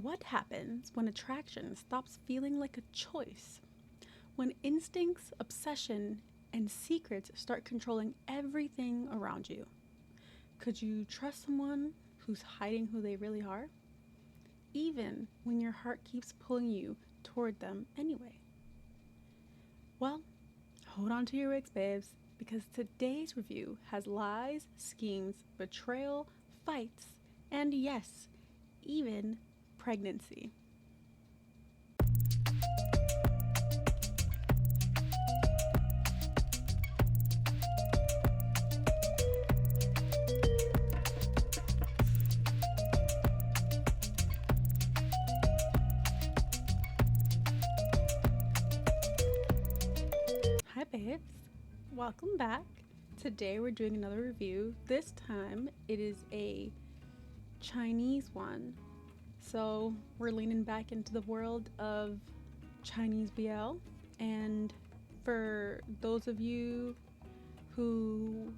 What happens when attraction stops feeling like a choice? When instincts, obsession, and secrets start controlling everything around you? Could you trust someone who's hiding who they really are? Even when your heart keeps pulling you toward them anyway? Well, hold on to your wicks, babes, because today's review has lies, schemes, betrayal, fights, and yes, even pregnancy. Hi, babes. Welcome back. Today we're doing another review. This time it is a Chinese one. So we're leaning back into the world of Chinese BL. And for those of you who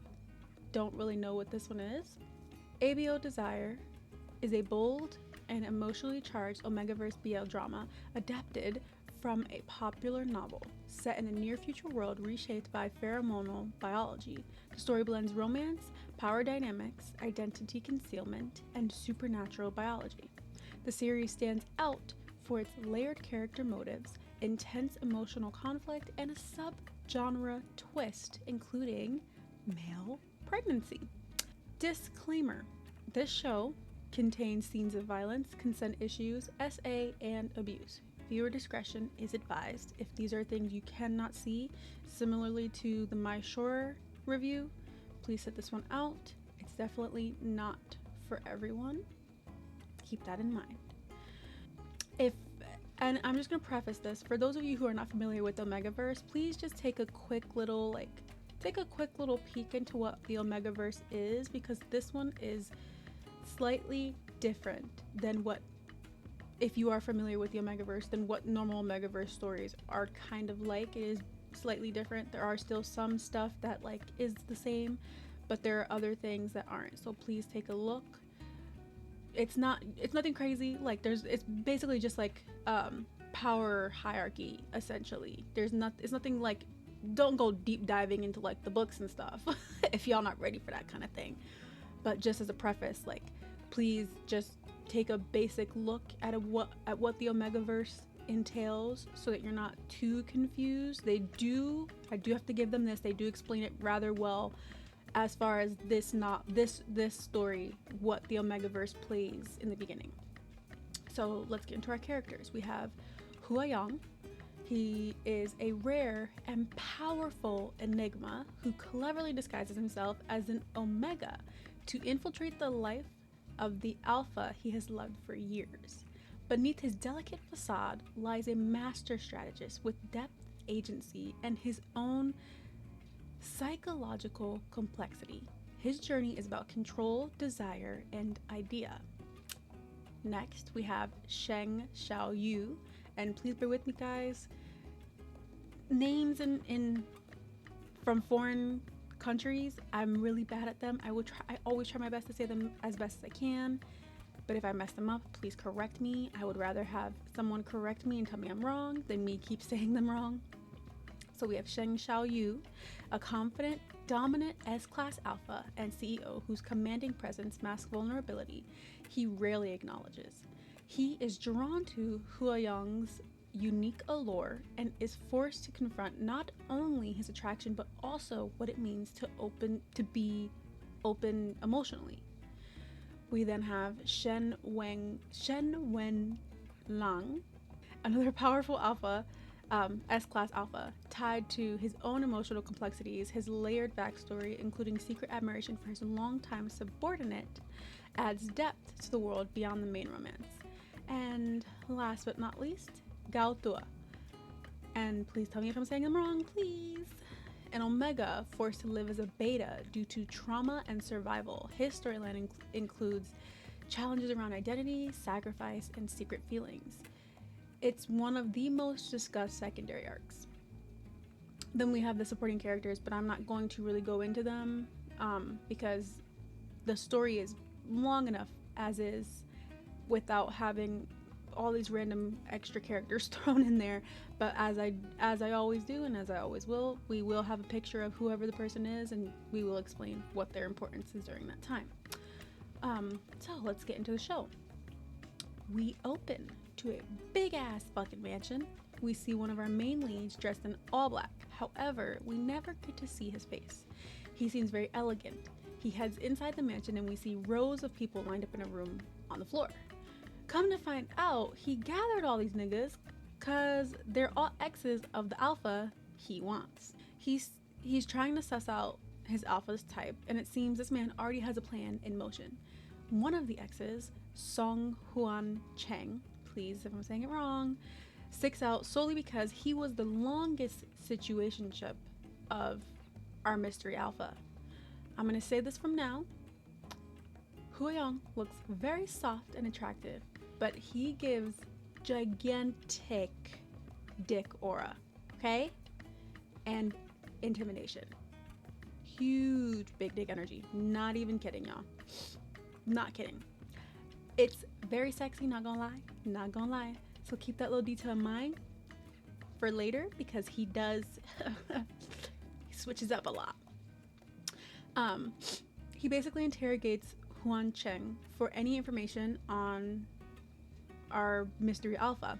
don't really know what this one is, ABO Desire is a bold and emotionally charged Omegaverse BL drama adapted from a popular novel set in a near-future world reshaped by pheromonal biology. The story blends romance, power dynamics, identity concealment, and supernatural biology. The series stands out for its layered character motives, intense emotional conflict, and a sub-genre twist, including male pregnancy. Disclaimer: this show contains scenes of violence, consent issues, SA, and abuse. Viewer discretion is advised. If these are things you cannot see, similarly to the My Shore review, please set this one out. It's definitely not for everyone. Keep that in mind. And I'm just gonna preface this, for those of you who are not familiar with the Omegaverse, please just take a quick little peek into what the Omegaverse is, because this one is slightly different than what, if you are familiar with the Omegaverse, than what normal Omegaverse stories are kind of like. It is slightly different. There are still some stuff that like is the same, but there are other things that aren't. So please take a look. It's nothing crazy. Like it's basically just like power hierarchy essentially. It's nothing like, don't go deep diving into like the books and stuff if y'all not ready for that kind of thing. But just as a preface, like, please just take a basic look at what the Omegaverse entails so that you're not too confused. I do have to give them this. They do explain it rather well as far as this story, what the Omegaverse plays in the beginning. So let's get into our characters. We have Hua Yang. He is a rare and powerful enigma who cleverly disguises himself as an Omega to infiltrate the life of the Alpha he has loved for years. Beneath his delicate facade lies a master strategist with depth, agency, and his own psychological complexity. His journey is about control, desire, and idea. Next, we have Sheng Xiaoyu, and please bear with me, guys. Names from foreign countries, I'm really bad at them. I always try my best to say them as best as I can, but if I mess them up, please correct me. I would rather have someone correct me and tell me I'm wrong than me keep saying them wrong. So we have Sheng Xiaoyu, a confident, dominant S-class alpha and CEO whose commanding presence masks vulnerability he rarely acknowledges. He is drawn to Hua Yang's unique allure and is forced to confront not only his attraction but also what it means to be open emotionally. We then have Shen Wen Lang, another powerful alpha, S-class alpha, tied to his own emotional complexities. His layered backstory, including secret admiration for his longtime subordinate, adds depth to the world beyond the main romance. And last but not least, Gao Tua, and please tell me if I'm saying them wrong, please. An Omega forced to live as a beta due to trauma and survival. His storyline includes challenges around identity, sacrifice, and secret feelings. It's one of the most discussed secondary arcs. Then we have the supporting characters, but I'm not going to really go into them because the story is long enough as is without having all these random extra characters thrown in there, but as I always do and as I always will, we will have a picture of whoever the person is, and we will explain what their importance is during that time. So let's get into the show. We open to a big ass fucking mansion. We see one of our main leads dressed in all black. However, we never get to see his face. He seems very elegant. He heads inside the mansion and we see rows of people lined up in a room on the floor. Come to find out, he gathered all these niggas cause they're all exes of the alpha he wants. He's trying to suss out his alpha's type, and it seems this man already has a plan in motion. One of the exes, Song Huan Cheng, please if I'm saying it wrong, sticks out solely because he was the longest situationship of our mystery alpha. I'm gonna say this from now. Huayong looks very soft and attractive, but he gives gigantic dick aura, okay? And intimidation. Huge big dick energy. Not even kidding, y'all. Not kidding. It's very sexy, not gonna lie. Not gonna lie. So keep that little detail in mind for later, because he does he switches up a lot. He basically interrogates Huan Cheng for any information on our mystery alpha.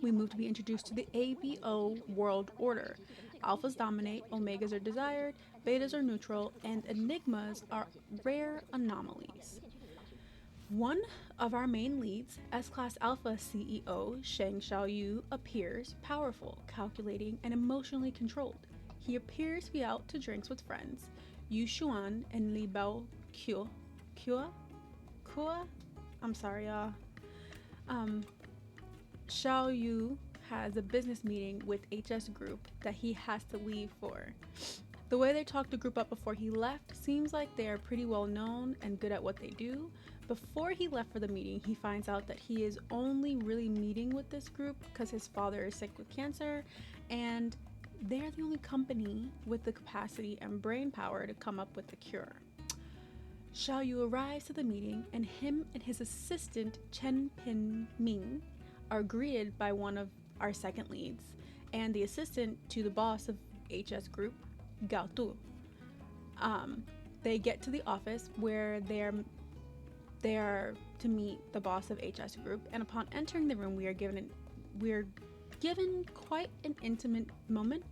We move to be introduced to the ABO world order. Alphas dominate, omegas are desired, betas are neutral, and enigmas are rare anomalies. One of our main leads, S-Class Alpha CEO Sheng Xiaoyu, appears powerful, calculating, and emotionally controlled. He appears to be out to drinks with friends, Yu Xuan and Li Bao Kua? I'm sorry, y'all. Xiaoyu has a business meeting with HS Group that he has to leave for. The way they talked the group up before he left seems like they are pretty well known and good at what they do. Before he left for the meeting, he finds out that he is only really meeting with this group because his father is sick with cancer, and they're the only company with the capacity and brain power to come up with a cure. Xiaoyu arrives to the meeting, and him and his assistant Chen Pin Ming are greeted by one of our second leads and the assistant to the boss of HS Group, Gao Tu. They get to the office where they are to meet the boss of HS Group, and upon entering the room, we are given quite an intimate moment.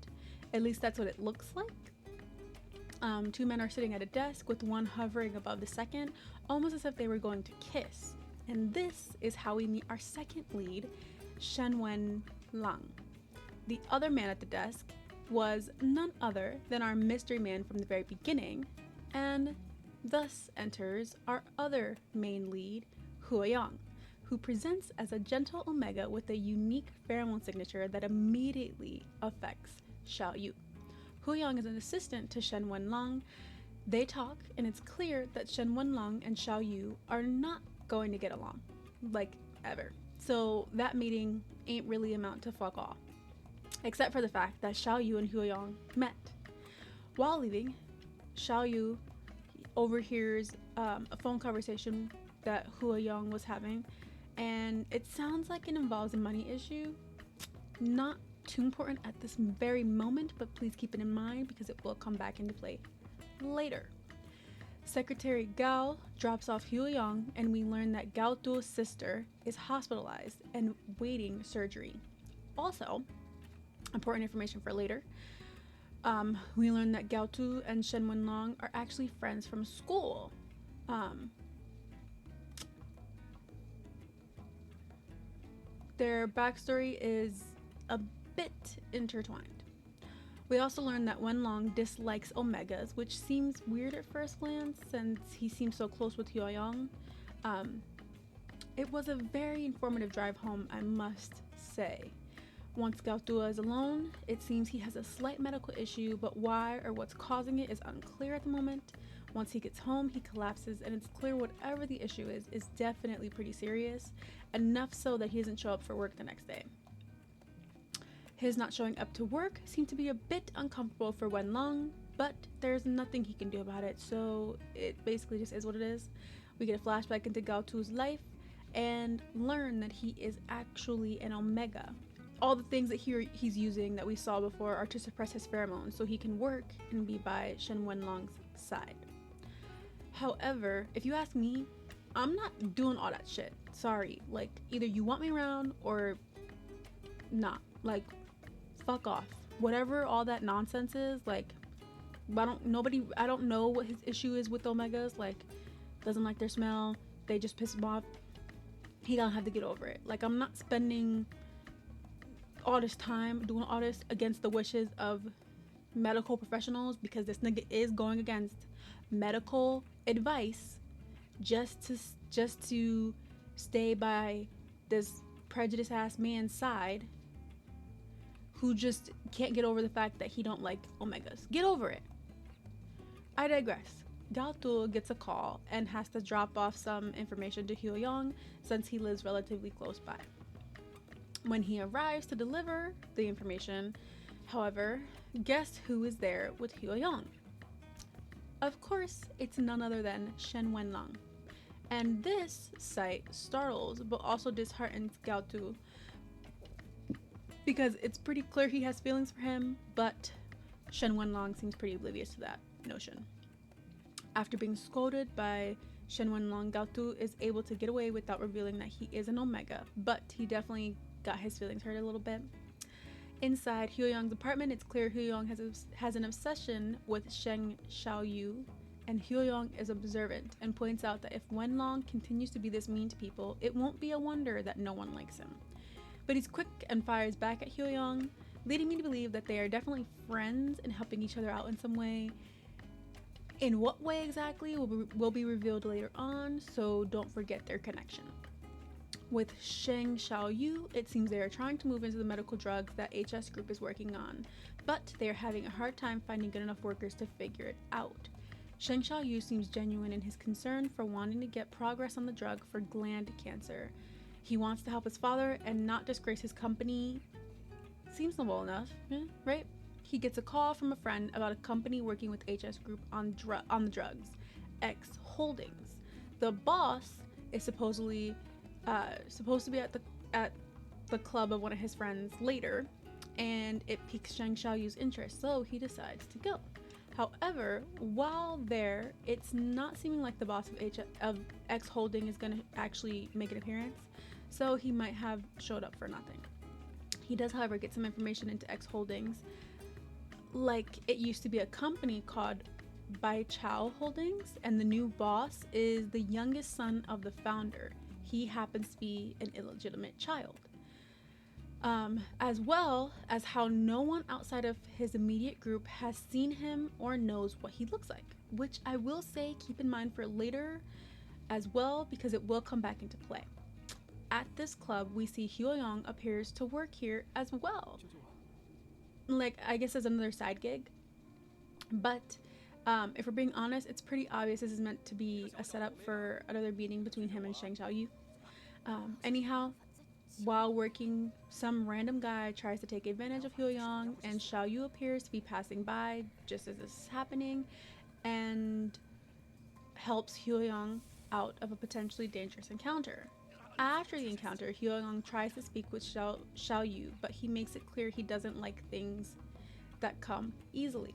At least that's what it looks like. Two men are sitting at a desk with one hovering above the second, almost as if they were going to kiss. And this is how we meet our second lead, Shenwen Lang. The other man at the desk was none other than our mystery man from the very beginning, and thus enters our other main lead, Huayong, who presents as a gentle Omega with a unique pheromone signature that immediately affects Xiaoyu. Huayong is an assistant to Shen Wenlang. They talk, and it's clear that Shen Wenlang and Xiaoyu are not going to get along, like ever. So that meeting ain't really amount to fuck all, except for the fact that Xiaoyu and Huayong met. While leaving, Xiaoyu overhears a phone conversation that Huayong was having, and it sounds like it involves a money issue. Not too important at this very moment, but please keep it in mind because it will come back into play later. Secretary Gao drops off Huayong, and we learn that Gao Tu's sister is hospitalized and waiting surgery. Also, important information for later, we learn that Gao Tu and Shen Wenlang are actually friends from school. Their backstory is a bit intertwined. We also learn that Wenlong dislikes Omegas, which seems weird at first glance since he seems so close with Huayong. It was a very informative drive home, I must say. Once Gao Tu is alone, it seems he has a slight medical issue, but why or what's causing it is unclear at the moment. Once he gets home, he collapses, and it's clear whatever the issue is definitely pretty serious, enough so that he doesn't show up for work the next day. His not showing up to work seemed to be a bit uncomfortable for Wenlong, but there's nothing he can do about it, so it basically just is what it is. We get a flashback into Gao Tu's life, and learn that he is actually an Omega. All the things that he's using that we saw before are to suppress his pheromones so he can work and be by Shen Wenlong's side. However, if you ask me, I'm not doing all that shit. Sorry. Like, either you want me around or not. Like, fuck off. Whatever all that nonsense is, like, I don't know what his issue is with Omegas. Like, doesn't like their smell. They just piss him off. He gonna have to get over it. Like, I'm not spending all this time doing all this against the wishes of medical professionals, because this nigga is going against medical advice just to stay by this prejudiced ass man's side who just can't get over the fact that he don't like Omegas. Get over it. I digress. Galtul gets a call and has to drop off some information to Hyo-young since he lives relatively close by. When he arrives to deliver the information, however, guess who is there with Hyo-young? Of course, it's none other than Shen Wenlong. And this sight startles but also disheartens Galtul, because it's pretty clear he has feelings for him, but Shen Wenlong seems pretty oblivious to that notion. After being scolded by Shen Wenlong, Galtul is able to get away without revealing that he is an Omega, but he definitely got his feelings hurt a little bit. Inside Hyo-young's apartment, it's clear Hyo-young has an obsession with Sheng Xiaoyu, and Hyo-young is observant and points out that if Wenlong continues to be this mean to people, it won't be a wonder that no one likes him. But he's quick and fires back at Hyo-young, leading me to believe that they are definitely friends and helping each other out in some way. In what way exactly will be revealed later on, so don't forget their connection. With Sheng Xiaoyu, it seems they are trying to move into the medical drugs that HS Group is working on, but they are having a hard time finding good enough workers to figure it out. Sheng Xiaoyu seems genuine in his concern for wanting to get progress on the drug for gland cancer. He wants to help his father and not disgrace his company. Seems noble enough, right? He gets a call from a friend about a company working with HS Group on the drugs, X Holdings. The boss is supposed to be at the club of one of his friends later, and it piques Sheng Xiaoyu's interest, so he decides to go. However, while there, it's not seeming like the boss of X Holding is going to actually make an appearance, so he might have showed up for nothing. He does, however, get some information into X Holdings. Like, it used to be a company called Bai Chao Holdings, and the new boss is the youngest son of the founder. He happens to be an illegitimate child. As well as how no one outside of his immediate group has seen him or knows what he looks like, which I will say keep in mind for later as well, because it will come back into play. At this club, we see Hyo-young appears to work here as well. Like, I guess as another side gig. But if we're being honest, it's pretty obvious this is meant to be a setup for another meeting between him and Sheng Xiaoyu. Anyhow, while working, some random guy tries to take advantage of Hyo-young, and Xiaoyu appears to be passing by just as this is happening and helps Hyo-young out of a potentially dangerous encounter. After the encounter, Hyo-young tries to speak with Xiaoyu, but he makes it clear he doesn't like things that come easily.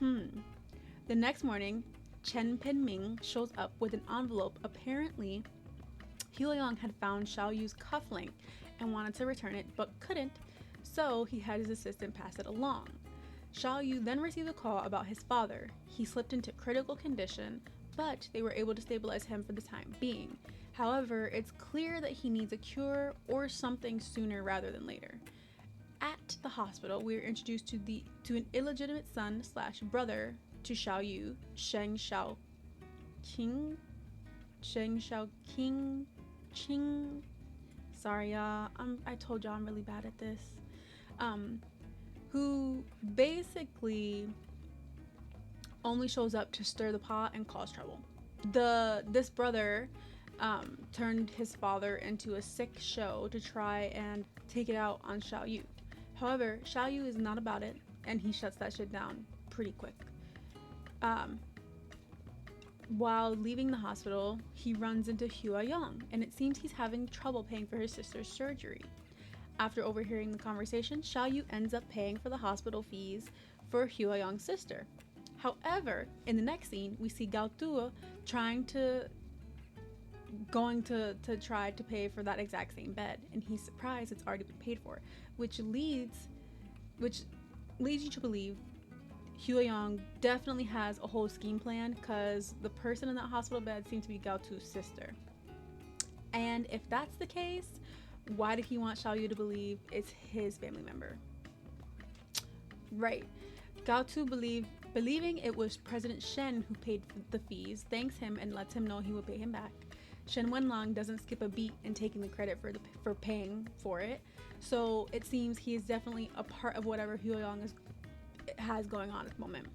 The next morning, Chen Pinming shows up with an envelope. Apparently, Hyo-young had found Xiaoyu's cufflink and wanted to return it, but couldn't, so he had his assistant pass it along. Xiaoyu then received a call about his father. He slipped into critical condition, but they were able to stabilize him for the time being. However, it's clear that he needs a cure or something sooner rather than later. At the hospital, we are introduced to an illegitimate son / brother to Xiaoyu, Sheng Xiaoqing. Sorry, y'all. I told y'all I'm really bad at this. Who basically only shows up to stir the pot and cause trouble. This brother turned his father into a sick show to try and take it out on Xiaoyu. However, Xiaoyu is not about it, and he shuts that shit down pretty quick. While leaving the hospital, he runs into Hua Young, and it seems he's having trouble paying for his sister's surgery. After overhearing the conversation, Xiao Yu ends up paying for the hospital fees for Hua Young's sister. However, in the next scene, we see Gao Tu going to try to pay for that exact same bed, and he's surprised it's already been paid for, which leads you to believe Hua Young definitely has a whole scheme plan, because the person in that hospital bed seems to be Gao Tu's sister. And if that's the case, why did he want Xiao Yu to believe it's his family member? Right. Gao Tu believing it was President Shen who paid the fees, thanks him and lets him know he will pay him back. Shen Wenlong doesn't skip a beat in taking the credit for paying for it, so it seems he is definitely a part of whatever Hua Young has going on at the moment.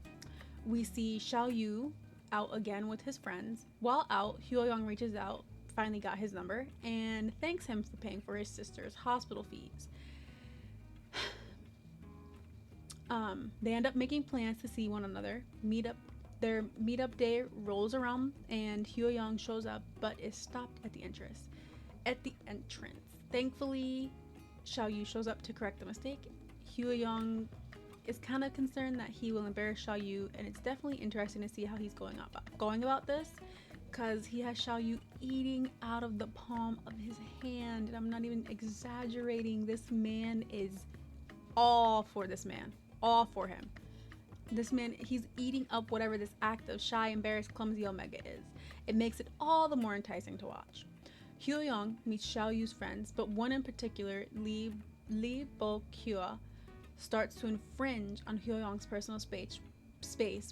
We see Xiao Yu out again with his friends. While out, Hua Young reaches out, finally got his number, and thanks him for paying for his sister's hospital fees. They end up making plans to see one another. Their meetup day rolls around, and Hua Young shows up, but is stopped at the entrance. Thankfully, Xiao Yu shows up to correct the mistake. Hua Young is kind of concerned that he will embarrass Xiao Yu, and it's definitely interesting to see how he's going about this, because he has Xiao Yu eating out of the palm of his hand, and I'm not even exaggerating. This man is all for this man. All for him. This man, he's eating up whatever this act of shy, embarrassed, clumsy Omega is. It makes it all the more enticing to watch. Hua Young meets Xiao Yu's friends, but one in particular, Li Bo Kua, starts to infringe on Hua Young's personal space,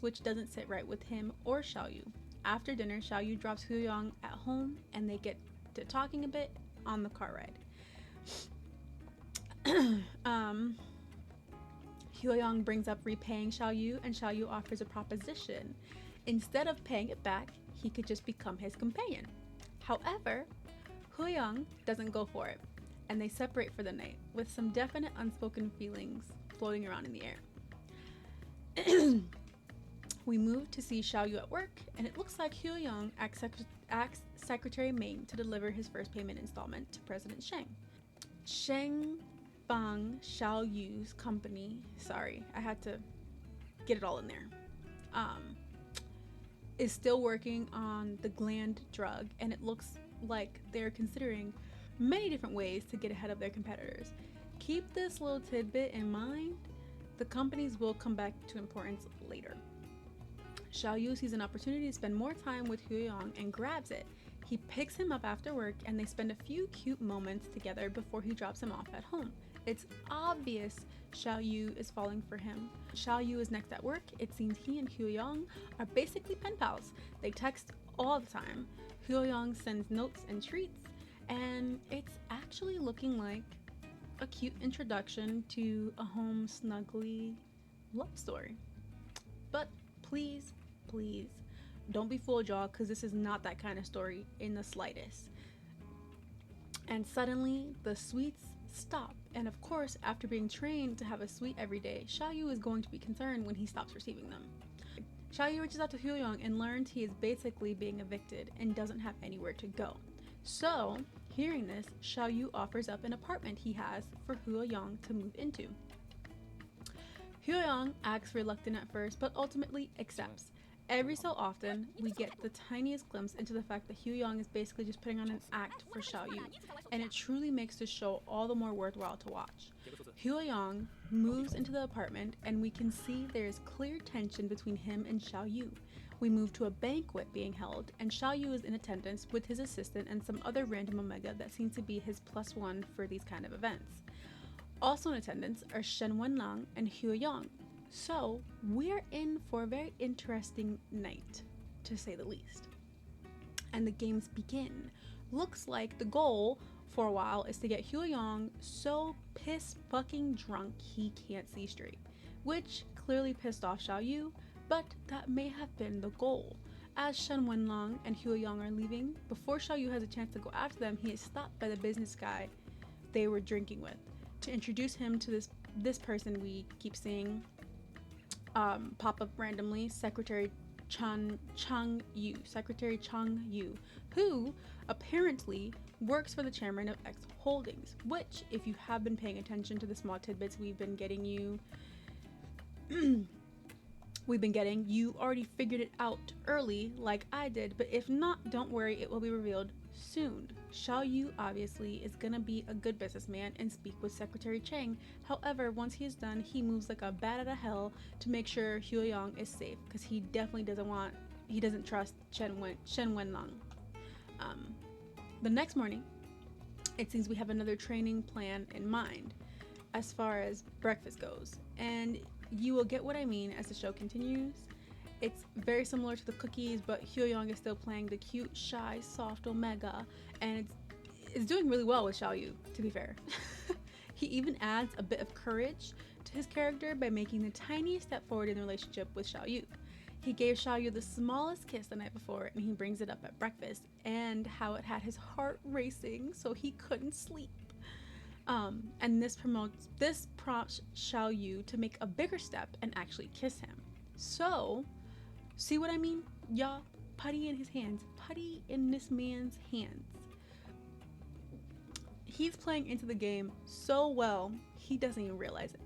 which doesn't sit right with him or Xiao Yu. After dinner, Xiao Yu drops Hua Young at home, and they get to talking a bit on the car ride. Hua Young brings up repaying Xiao Yu, and Xiao Yu offers a proposition. Instead of paying it back, he could just become his companion. However, Hua Young doesn't go for it, and they separate for the night, with some definite unspoken feelings floating around in the air. We move to see Xiao Yu at work, and it looks like Hua Young asks Secretary Ming to deliver his first payment installment to President Sheng. Sheng Fang, Xiao Yu's company, sorry, I had to get it all in there, is still working on the gland drug, and it looks like they're considering many different ways to get ahead of their competitors. Keep this little tidbit in mind. The companies will come back to importance later. Xiao Yu sees an opportunity to spend more time with Hua Young and grabs it. He picks him up after work, and they spend a few cute moments together before he drops him off at home. It's obvious Xiao Yu is falling for him. Xiao Yu is next at work. It seems he and Hua Young are basically pen pals. They text all the time. Hua Young sends notes and treats, and it's actually looking like a cute introduction to a home snuggly love story. But please, don't be fooled, y'all, because this is not that kind of story in the slightest. And suddenly, the sweets stop. And of course, after being trained to have a sweet every day, Xiao Yu is going to be concerned when he stops receiving them. Xiao Yu reaches out to Hua Young and learns he is basically being evicted and doesn't have anywhere to go. So, hearing this, Xiao Yu offers up an apartment he has for Hua Young to move into. Hua Young acts reluctant at first, but ultimately accepts. Every so often, we get the tiniest glimpse into the fact that Hua Young is basically just putting on an act for Xiao Yu, and it truly makes the show all the more worthwhile to watch. Hua Young moves into the apartment, and we can see there is clear tension between him and Xiao Yu. We move to a banquet being held, and Xiao Yu is in attendance with his assistant and some other random Omega that seems to be his +1 for these kind of events. Also in attendance are Shen Wenlang and Hua Young. So, we're in for a very interesting night, to say the least. And the games begin. Looks like the goal for a while is to get Hua Young so piss-fucking drunk he can't see straight, which clearly pissed off Xiao Yu, but that may have been the goal. As Shen Wenlang and Hua Young are leaving, before Xiao Yu has a chance to go after them, he is stopped by the business guy they were drinking with to introduce him to this person we keep seeing pop up randomly, Secretary Chang Yu, Secretary Chang Yu, who apparently works for the chairman of X Holdings, which, if you have been paying attention to the small tidbits we've been getting you, you already figured it out early like I did, but if not, don't worry, it will be revealed soon. Xiao Yu obviously is gonna be a good businessman and speak with Secretary Chang. However, once he is done, he moves like a bat out of hell to make sure Huoyang is safe, because he definitely doesn't trust Shen Wenlong. The next morning, it seems we have another training plan in mind as far as breakfast goes, and you will get what I mean as the show continues. It's very similar to the cookies, but Hyoyoung is still playing the cute, shy, soft Omega, and it's doing really well with Xiao Yu, to be fair. He even adds a bit of courage to his character by making the tiniest step forward in the relationship with Xiao Yu. He gave Xiao Yu the smallest kiss the night before, and he brings it up at breakfast, and how it had his heart racing so he couldn't sleep. And this prompts Xiao Yu to make a bigger step and actually kiss him. So, see what I mean? Y'all, putty in his hands. Putty in this man's hands. He's playing into the game so well, he doesn't even realize it.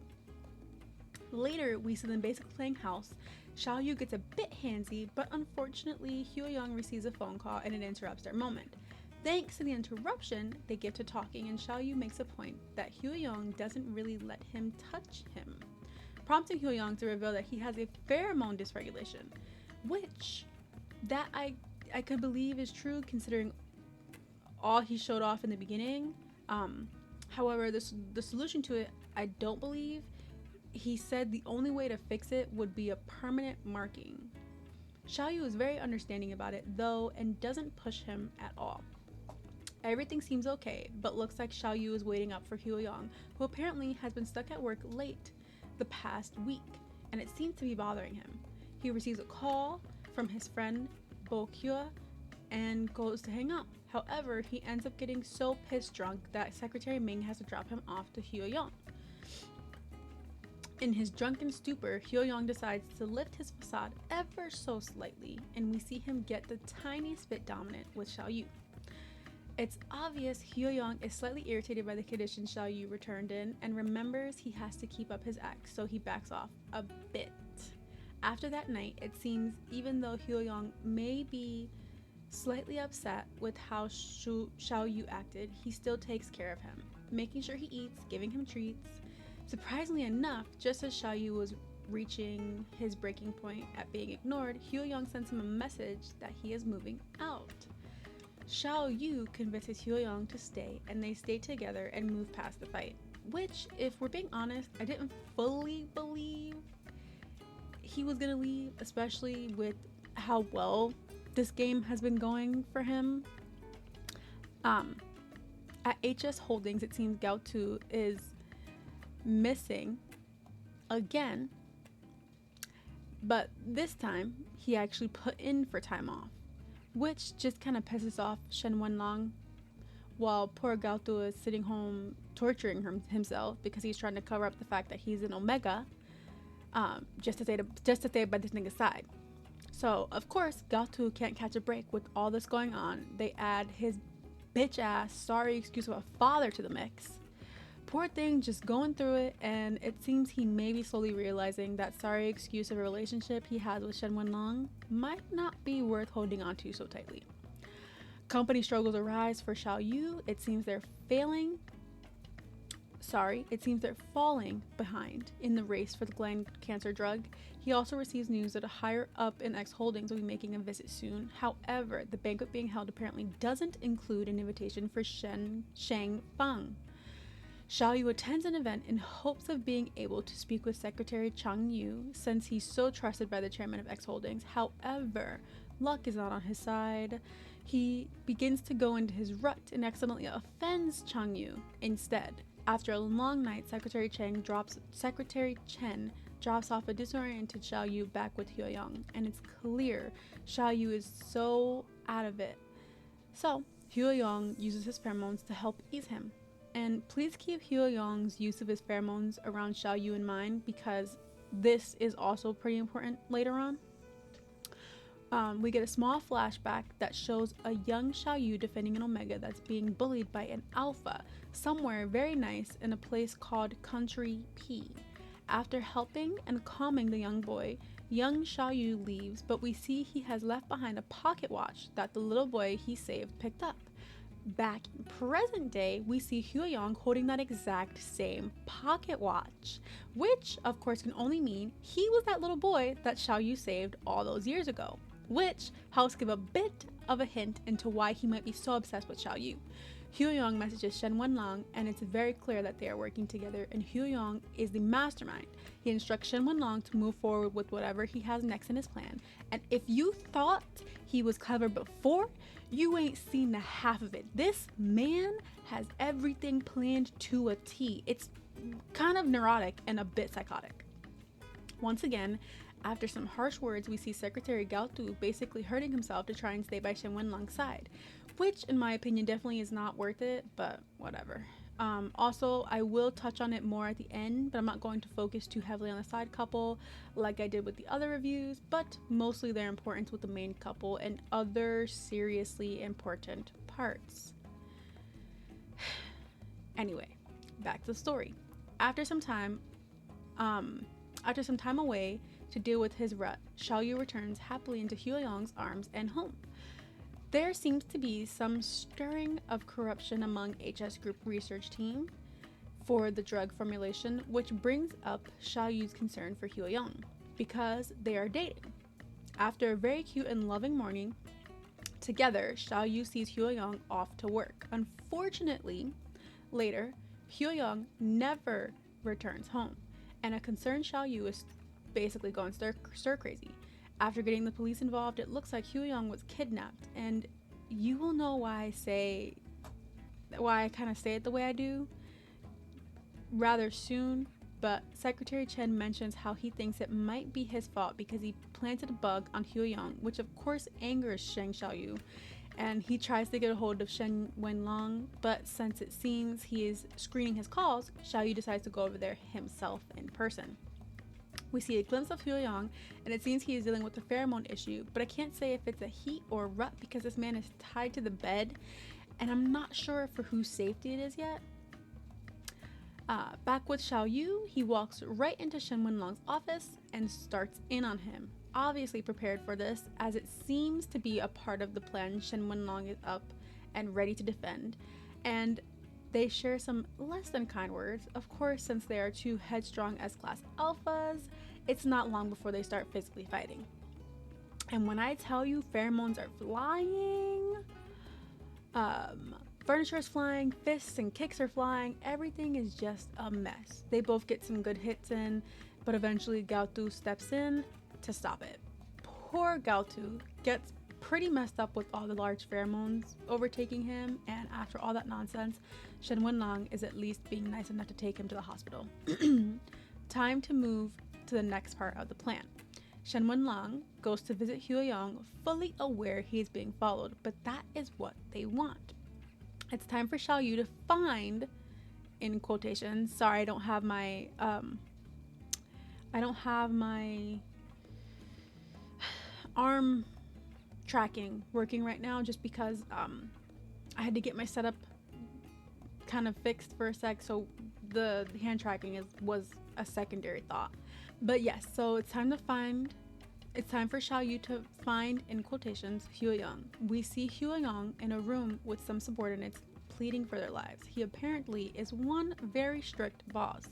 Later, we see them basically playing house. Xiao Yu gets a bit handsy, but unfortunately, Hyoyoung receives a phone call and it interrupts their moment. Thanks to the interruption, they get to talking, and Xiao Yu makes a point that Hyoyoung doesn't really let him touch him, prompting Hyoyoung to reveal that he has a pheromone dysregulation, which that I could believe is true considering all he showed off in the beginning. However, the solution to it, I don't believe. He said the only way to fix it would be a permanent marking. Xiao Yu is very understanding about it though, and doesn't push him at all. Everything seems okay, but looks like Xiao Yu is waiting up for Hyoyoung, who apparently has been stuck at work late the past week, and it seems to be bothering him. He receives a call from his friend Bo Kyo and goes to hang up. However, he ends up getting so pissed drunk that Secretary Ming has to drop him off to Hyoyoung. In his drunken stupor, Hyoyoung decides to lift his facade ever so slightly, and we see him get the tiniest bit dominant with Xiao Yu. It's obvious Hyoyoung is slightly irritated by the condition Xiao Yu returned in and remembers he has to keep up his act, so he backs off a bit. After that night, it seems even though Hyoyoung may be slightly upset with how Xiao Yu acted, he still takes care of him, making sure he eats, giving him treats. Surprisingly enough, just as Xiao Yu was reaching his breaking point at being ignored, Hyoyoung sends him a message that he is moving out. Xiao Yu convinces Hyoyoung to stay, and they stay together and move past the fight, which, if we're being honest, I didn't fully believe he was gonna leave, especially with how well this game has been going for him. At HS Holdings, it seems Gaotu is missing again, but this time he actually put in for time off, which just kind of pisses off Shen Wenlong, while poor Gaotu is sitting home torturing himself because he's trying to cover up the fact that he's an Omega, just to stay by this nigga's side. So of course Gaotu can't catch a break with all this going on. They add his bitch ass sorry excuse of a father to the mix. Poor thing, just going through it, and it seems he may be slowly realizing that sorry excuse of a relationship he has with Shen Wenlong might not be worth holding on to so tightly. Company struggles arise for Xiao Yu. It seems they're falling behind in the race for the gland cancer drug. He also receives news that a higher up in X Holdings will be making a visit soon. However, the banquet being held apparently doesn't include an invitation for Shang Fang. Xiao Yu attends an event in hopes of being able to speak with Secretary Chang Yu, since he's so trusted by the chairman of X Holdings. However, luck is not on his side. He begins to go into his rut and accidentally offends Chang Yu instead. After a long night, Secretary Chen drops off a disoriented Xiao Yu back with Hyoyoung, and it's clear Xiao Yu is so out of it. So Hyoyoung uses his pheromones to help ease him. And please keep Hyoyoung's use of his pheromones around Xiao Yu in mind, because this is also pretty important later on. We get a small flashback that shows a young Xiaoyu defending an Omega that's being bullied by an Alpha somewhere very nice in a place called Country P. After helping and calming the young boy, young Xiaoyu leaves, but we see he has left behind a pocket watch that the little boy he saved picked up. Back in present day, we see Huayong holding that exact same pocket watch, which of course can only mean he was that little boy that Xiaoyu saved all those years ago, which helps give a bit of a hint into why he might be so obsessed with Xiaoyu. Huayong messages Shen Wenlong, and it's very clear that they are working together, and Huayong is the mastermind. He instructs Shen Wenlong to move forward with whatever he has next in his plan, and if you thought he was clever before, you ain't seen the half of it. This man has everything planned to a T. It's kind of neurotic and a bit psychotic. Once again, after some harsh words, we see Secretary Gao Tu basically hurting himself to try and stay by Shen Wenlong's side, which in my opinion definitely is not worth it, but whatever. Also, I will touch on it more at the end, but I'm not going to focus too heavily on the side couple like I did with the other reviews, but mostly their importance with the main couple and other seriously important parts. Anyway, back to the story. After some time away to deal with his rut, Xiaoyu returns happily into Huayong's arms and home. There seems to be some stirring of corruption among HS Group research team for the drug formulation, which brings up Xiaoyu's concern for Huayong because they are dating. After a very cute and loving morning together, Xiaoyu sees Huayong off to work. Unfortunately, later, Huayong never returns home, and a concerned Xiaoyu is basically going stir crazy. After getting the police involved, it looks like Huayong was kidnapped, and you will know why I kind of say it the way I do rather soon, but Secretary Chen mentions how he thinks it might be his fault because he planted a bug on Huayong, which of course angers Sheng Xiaoyu, and he tries to get a hold of Shen Wenlong, but since it seems he is screening his calls, Xiaoyu decides to go over there himself in person. We see a glimpse of Huayong, and it seems he is dealing with a pheromone issue, but I can't say if it's a heat or a rut because this man is tied to the bed, and I'm not sure for whose safety it is yet. Back with Xiaoyu, he walks right into Shen Wenlong's office and starts in on him, obviously prepared for this, as it seems to be a part of the plan. Shen Wenlong is up and ready to defend, and they share some less than kind words. Of course, since they are two headstrong S-class alphas, it's not long before they start physically fighting. And when I tell you pheromones are flying, furniture is flying, fists and kicks are flying, everything is just a mess. They both get some good hits in, but eventually Gao Tu steps in to stop it. Poor Gao Tu gets pretty messed up with all the large pheromones overtaking him, and after all that nonsense, Shen Wenlong is at least being nice enough to take him to the hospital. Time to move to the next part of the plan. Shen Wenlong goes to visit Huayong, fully aware he is being followed, but that is what they want. It's time for Xiaoyu to find, in quotations, sorry, I don't have my arm tracking working right now, just because I had to get my setup kind of fixed for a sec, so the hand tracking was a secondary thought. But yes, so it's time for Xiaoyu to find, in quotations, Huayong. We see Huayong in a room with some subordinates pleading for their lives. He apparently is one very strict boss.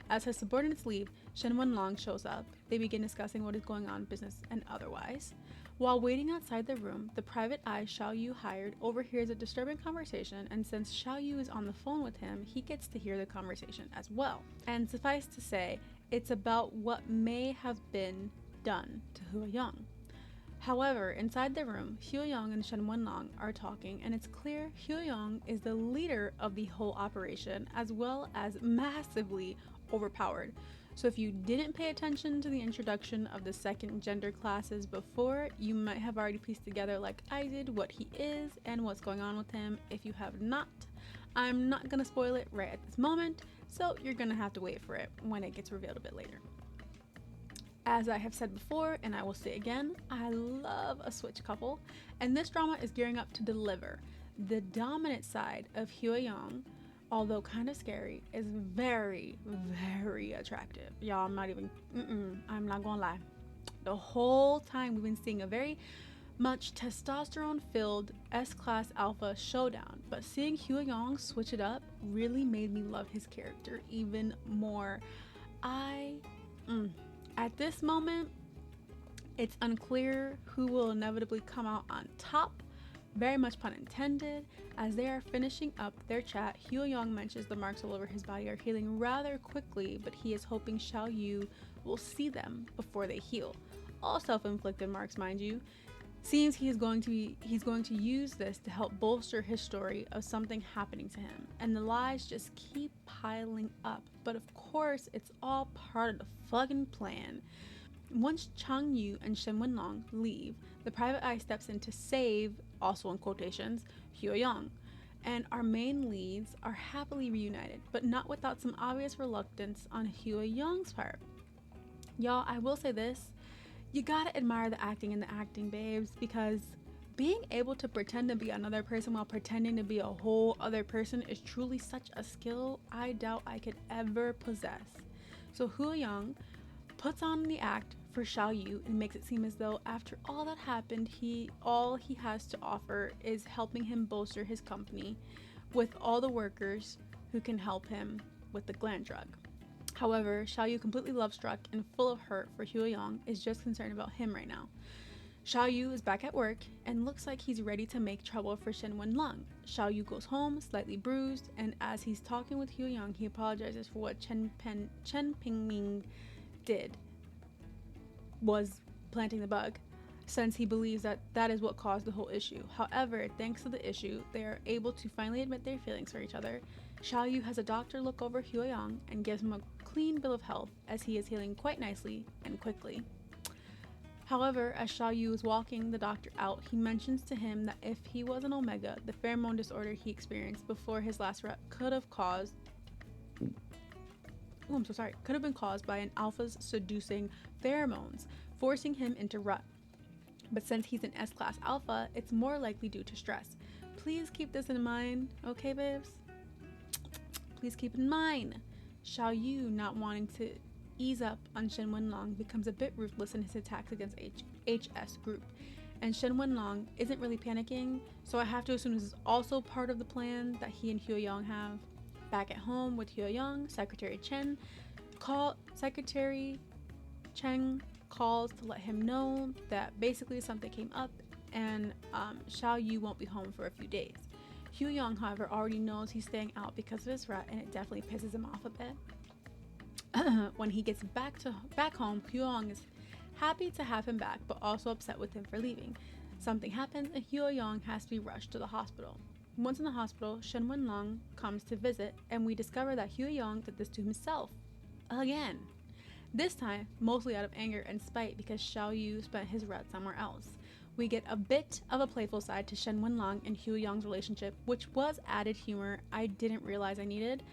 As his subordinates leave, Shen Wenlong shows up. They begin discussing what is going on, business and otherwise. While waiting outside the room, the private eye Xiaoyu hired overhears a disturbing conversation, and since Xiaoyu is on the phone with him, he gets to hear the conversation as well. And suffice to say, it's about what may have been done to Huayong. However, inside the room, Huayong and Shen Wenlong are talking, and it's clear Huayong is the leader of the whole operation, as well as massively overpowered. So if you didn't pay attention to the introduction of the second gender classes before, you might have already pieced together, like I did, what he is and what's going on with him. If you have not, I'm not gonna spoil it right at this moment, so you're gonna have to wait for it when it gets revealed a bit later. As I have said before, and I will say again, I love a switch couple, and this drama is gearing up to deliver. The dominant side of Hyo-young, although kind of scary, is very, very attractive. Y'all, I'm not gonna lie. The whole time we've been seeing a very much testosterone-filled S-class alpha showdown, but seeing Hyo-young switch it up really made me love his character even more. At this moment, it's unclear who will inevitably come out on top, very much pun intended. As they are finishing up their chat, Hyo-young mentions the marks all over his body are healing rather quickly, but he is hoping Xiao Yu will see them before they heal. All self-inflicted marks, mind you. Seems he's going to use this to help bolster his story of something happening to him, and the lies just keep piling up. But of course, it's all part of the fucking plan. Once Chang Yu and Shen Wenlong leave, the private eye steps in to save, also in quotations, Hyo-young, and our main leads are happily reunited, but not without some obvious reluctance on Hyo-young's part. Y'all, I will say this. You gotta admire the acting in the acting, babes, because being able to pretend to be another person while pretending to be a whole other person is truly such a skill I doubt I could ever possess. So Hyo-young puts on the act for Xiao Yu and makes it seem as though after all that happened, all he has to offer is helping him bolster his company with all the workers who can help him with the gland drug. However, Xiao Yu, completely love-struck and full of hurt for Hyo-young, is just concerned about him right now. Xiao Yu is back at work and looks like he's ready to make trouble for Shen Wenlong. Xiao Yu goes home, slightly bruised, and as he's talking with Hyo-young, he apologizes for what Chen Pingming did, was planting the bug, since he believes that that is what caused the whole issue. However, thanks to the issue, they are able to finally admit their feelings for each other. Xiao Yu has a doctor look over Hyo-young and gives him a clean bill of health as he is healing quite nicely and quickly. However, as Xiao Yu is walking the doctor out, he mentions to him that if he was an Omega, the pheromone disorder he experienced before his last rep could have been caused by an alpha's seducing pheromones, forcing him into rut. But since he's an S-class alpha, it's more likely due to stress. Please keep this in mind, okay, babes? Please keep in mind. Xiao Yu, not wanting to ease up on Shen Wenlong, becomes a bit ruthless in his attacks against HS group. And Shen Wenlong isn't really panicking, so I have to assume this is also part of the plan that he and Hyo-young have. Back at home with Hyo-young, Secretary Cheng calls to let him know that basically something came up and Xiao Yu won't be home for a few days. Hyo-young, however, already knows he's staying out because of his rut, and it definitely pisses him off a bit. When he gets back home, Hyo-young is happy to have him back, but also upset with him for leaving. Something happens, and Hyo-young has to be rushed to the hospital. Once in the hospital, Shen Wenlong comes to visit, and we discover that Hyo-young did this to himself. Again. This time, mostly out of anger and spite because Xiao Yu spent his rut somewhere else. We get a bit of a playful side to Shen Wenlong and Hyo-young's relationship, which was added humor I didn't realize I needed,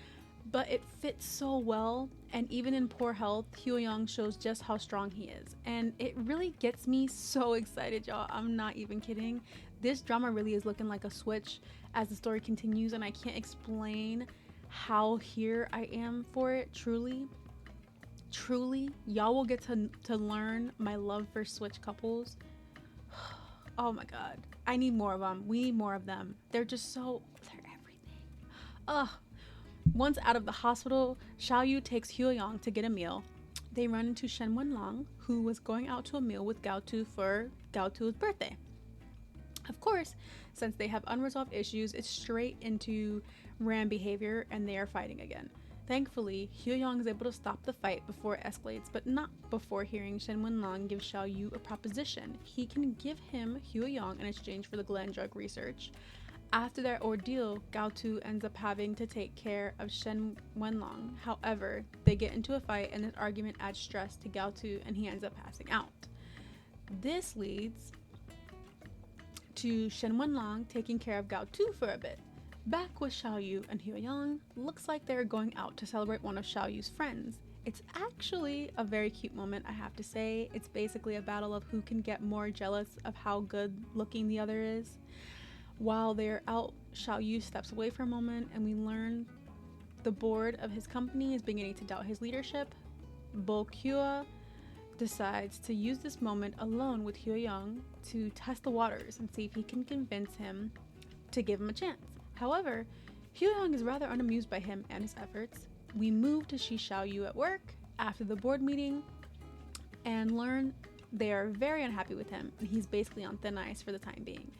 but it fits so well, and even in poor health, Hyo-young shows just how strong he is, and it really gets me so excited, y'all. I'm not even kidding. This drama really is looking like a switch as the story continues, and I can't explain how here I am for it. Truly, y'all will get to learn my love for switch couples. Oh my god, I need more of them. We need more of them. They're everything. Once out of the hospital, Xiao Yu takes Hyo-young to get a meal. They run into Shen Wenlong, who was going out to a meal with Gao Tu for Gao Tu's birthday. Of course, since they have unresolved issues, it's straight into ram behavior and they are fighting again. Thankfully, Hyo-young is able to stop the fight before it escalates, but not before hearing Shen Wenlong give Xiao Yu a proposition. He can give him Hyo-young in exchange for the gland drug research. After their ordeal, Gao Tu ends up having to take care of Shen Wenlong. However, they get into a fight and this argument adds stress to Gao Tu and he ends up passing out. This leads to Shen Wenlong taking care of Gao Tu for a bit. Back with Xiao Yu and Hyo-young, looks like they're going out to celebrate one of Xiao Yu's friends. It's actually a very cute moment, I have to say. It's basically a battle of who can get more jealous of how good looking the other is. While they're out, Xiao Yu steps away for a moment and we learn the board of his company is beginning to doubt his leadership. Bo Kua decides to use this moment alone with Hyo Young to test the waters and see if he can convince him to give him a chance. However, Hyo Young is rather unamused by him and his efforts. We move to Shi Xiao Yu at work after the board meeting and learn they are very unhappy with him and he's basically on thin ice for the time being.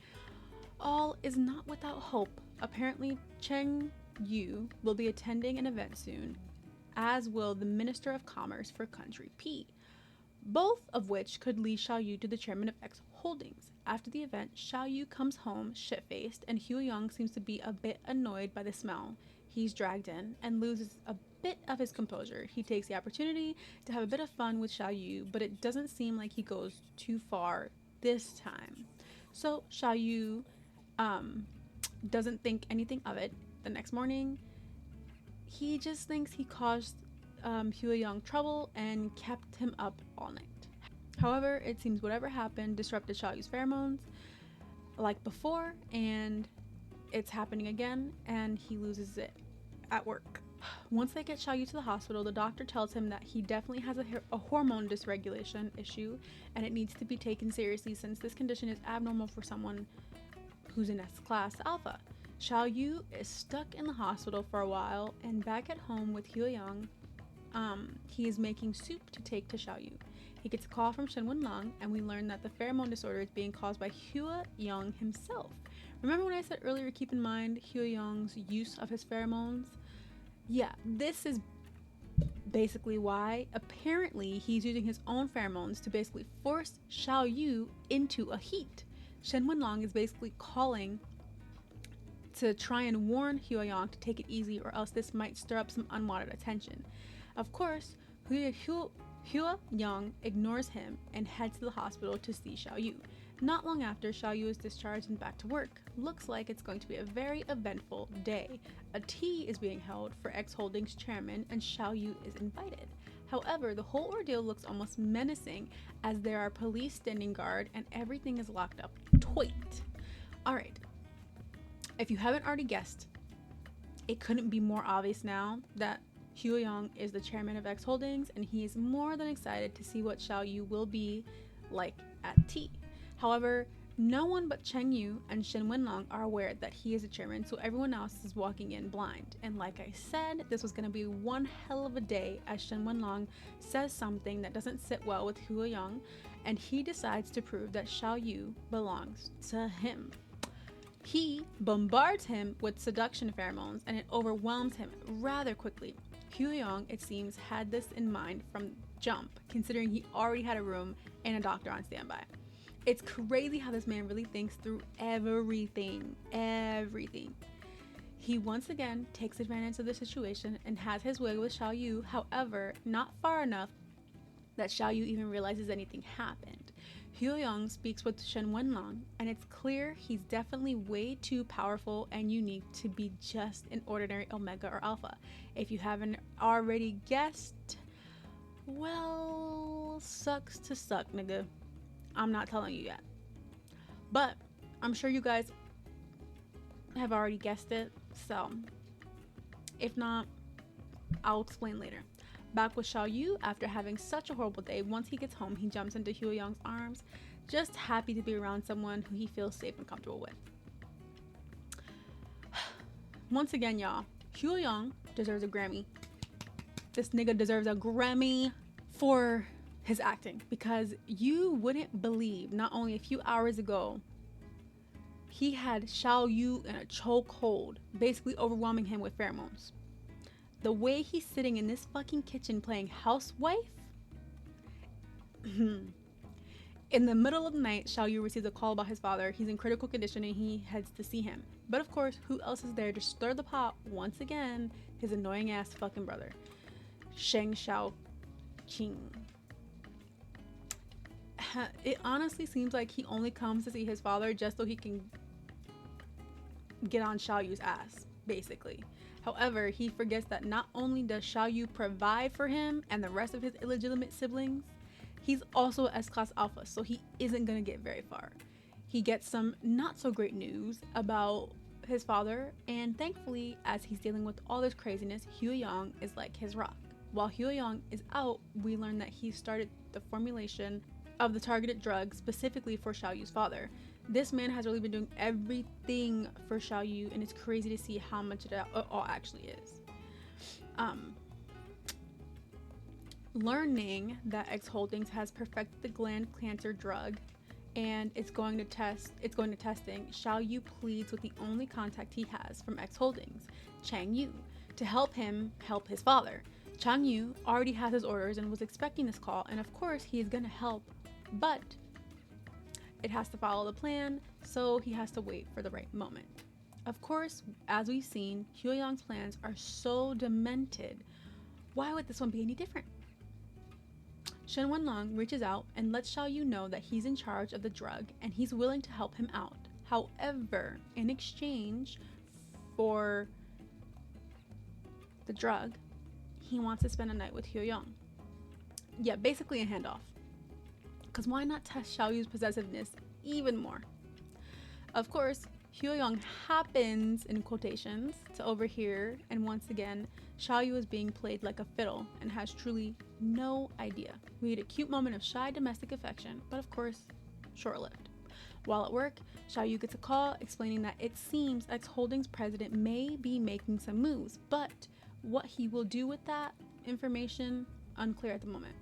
All is not without hope. Apparently, Cheng Yu will be attending an event soon, as will the Minister of Commerce for Country P, both of which could lead Xiao Yu to the chairman of X Holdings. After the event, Xiao Yu comes home shit-faced and Hyo Young seems to be a bit annoyed by the smell he's dragged in and loses a bit of his composure. He takes the opportunity to have a bit of fun with Xiao Yu, but it doesn't seem like he goes too far this time. So Xiao Yu doesn't think anything of it. The next morning, he just thinks he caused Hyo Young trouble and kept him up all night. However, it seems whatever happened disrupted Xiao Yu's pheromones like before, and it's happening again, and he loses it at work. Once they get Xiao Yu to the hospital, the doctor tells him that he definitely has a hormone dysregulation issue, and it needs to be taken seriously since this condition is abnormal for someone who's in S-class alpha. Xiao Yu is stuck in the hospital for a while, and back at home with Hyo Young, he is making soup to take to Xiao Yu. He gets a call from Shen Wenlong, and we learn that the pheromone disorder is being caused by Hyo Young himself. Remember when I said earlier, keep in mind Hyo Young's use of his pheromones? Yeah, this is basically why. Apparently, he's using his own pheromones to basically force Xiao Yu into a heat. Shen Wenlong is basically calling to try and warn Hyo Young to take it easy or else this might stir up some unwanted attention. Of course, Hyo Young ignores him and heads to the hospital to see Xiao Yu. Not long after, Xiao Yu is discharged and back to work. Looks like it's going to be a very eventful day. A tea is being held for X Holdings chairman and Xiao Yu is invited. However, the whole ordeal looks almost menacing as there are police standing guard and everything is locked up tight. Alright, if you haven't already guessed, it couldn't be more obvious now that Hyo Young is the chairman of X Holdings and he is more than excited to see what Xiao Yu will be like at tea. However, no one but Cheng Yu and Shen Wenlong are aware that he is the chairman, so everyone else is walking in blind. And like I said, this was going to be one hell of a day as Shen Wenlong says something that doesn't sit well with Hyo Young, and he decides to prove that Xiao Yu belongs to him. He bombards him with seduction pheromones and it overwhelms him rather quickly. Hyo Young, it seems, had this in mind from jump, considering he already had a room and a doctor on standby. It's crazy how this man really thinks through everything. He once again takes advantage of the situation and has his way with Xiao Yu, however, not far enough that Xiao Yu even realizes anything happened. Hyo Young speaks with Shen Wenlong, and it's clear he's definitely way too powerful and unique to be just an ordinary Omega or Alpha. If you haven't already guessed, well, sucks to suck, nigga. I'm not telling you yet. But I'm sure you guys have already guessed it, so if not, I'll explain later. Back with Xiao Yu, after having such a horrible day, once he gets home, he jumps into Hyo Young's arms, just happy to be around someone who he feels safe and comfortable with. Once again, y'all, Hyo Young deserves a Grammy. This nigga deserves a Grammy for his acting, because you wouldn't believe, not only a few hours ago, he had Xiao Yu in a chokehold, basically overwhelming him with pheromones. The way he's sitting in this fucking kitchen playing housewife. In the middle of the night, Xiao Yu receives a call about his father. He's in critical condition and he heads to see him. But of course, who else is there to stir the pot once again? His annoying ass fucking brother, Sheng Xiao Qing. It honestly seems like he only comes to see his father just so he can get on Xiao Yu's ass, basically. However, he forgets that not only does Xiaoyu provide for him and the rest of his illegitimate siblings, he's also S-Class Alpha, so he isn't going to get very far. He gets some not so great news about his father, and thankfully, as he's dealing with all this craziness, Huayang is like his rock. While Huayang is out, we learn that he started the formulation of the targeted drug specifically for Xiaoyu's father. This man has really been doing everything for Xiaoyu, and it's crazy to see how much it all actually is. Learning that X Holdings has perfected the gland cancer drug and it's going to testing, Xiaoyu pleads with the only contact he has from X Holdings, Chang Yu, to help him help his father. Chang Yu already has his orders and was expecting this call, and of course he is going to help, but it has to follow the plan, so he has to wait for the right moment. Of course, as we've seen, Huayang's plans are so demented. Why would this one be any different? Shen Wenlong reaches out and lets Xiaoyu know that he's in charge of the drug and he's willing to help him out. However, in exchange for the drug, he wants to spend a night with Huayang. Yeah, basically a handoff. Because why not test Xiaoyu's possessiveness even more? Of course, Huayang happens, in quotations, to overhear, and once again, Xiaoyu is being played like a fiddle and has truly no idea. We get a cute moment of shy domestic affection, but of course, short-lived. While at work, Xiaoyu gets a call explaining that it seems X Holdings president may be making some moves, but what he will do with that information, unclear at the moment.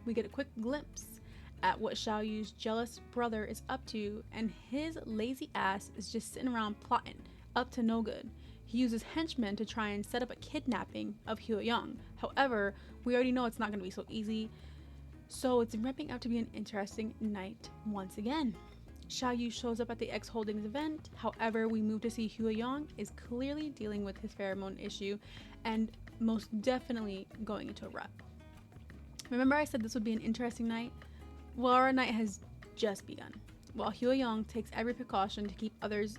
We get a quick glimpse at what Xiaoyu's jealous brother is up to, and his lazy ass is just sitting around plotting, up to no good. He uses henchmen to try and set up a kidnapping of Huayang. However, we already know it's not going to be so easy, so it's ramping up to be an interesting night once again. Xiaoyu shows up at the X Holdings event. However, we move to see Huayang is clearly dealing with his pheromone issue and most definitely going into a rut. Remember I said this would be an interesting night? Well, our night has just begun. While Huayang takes every precaution to keep others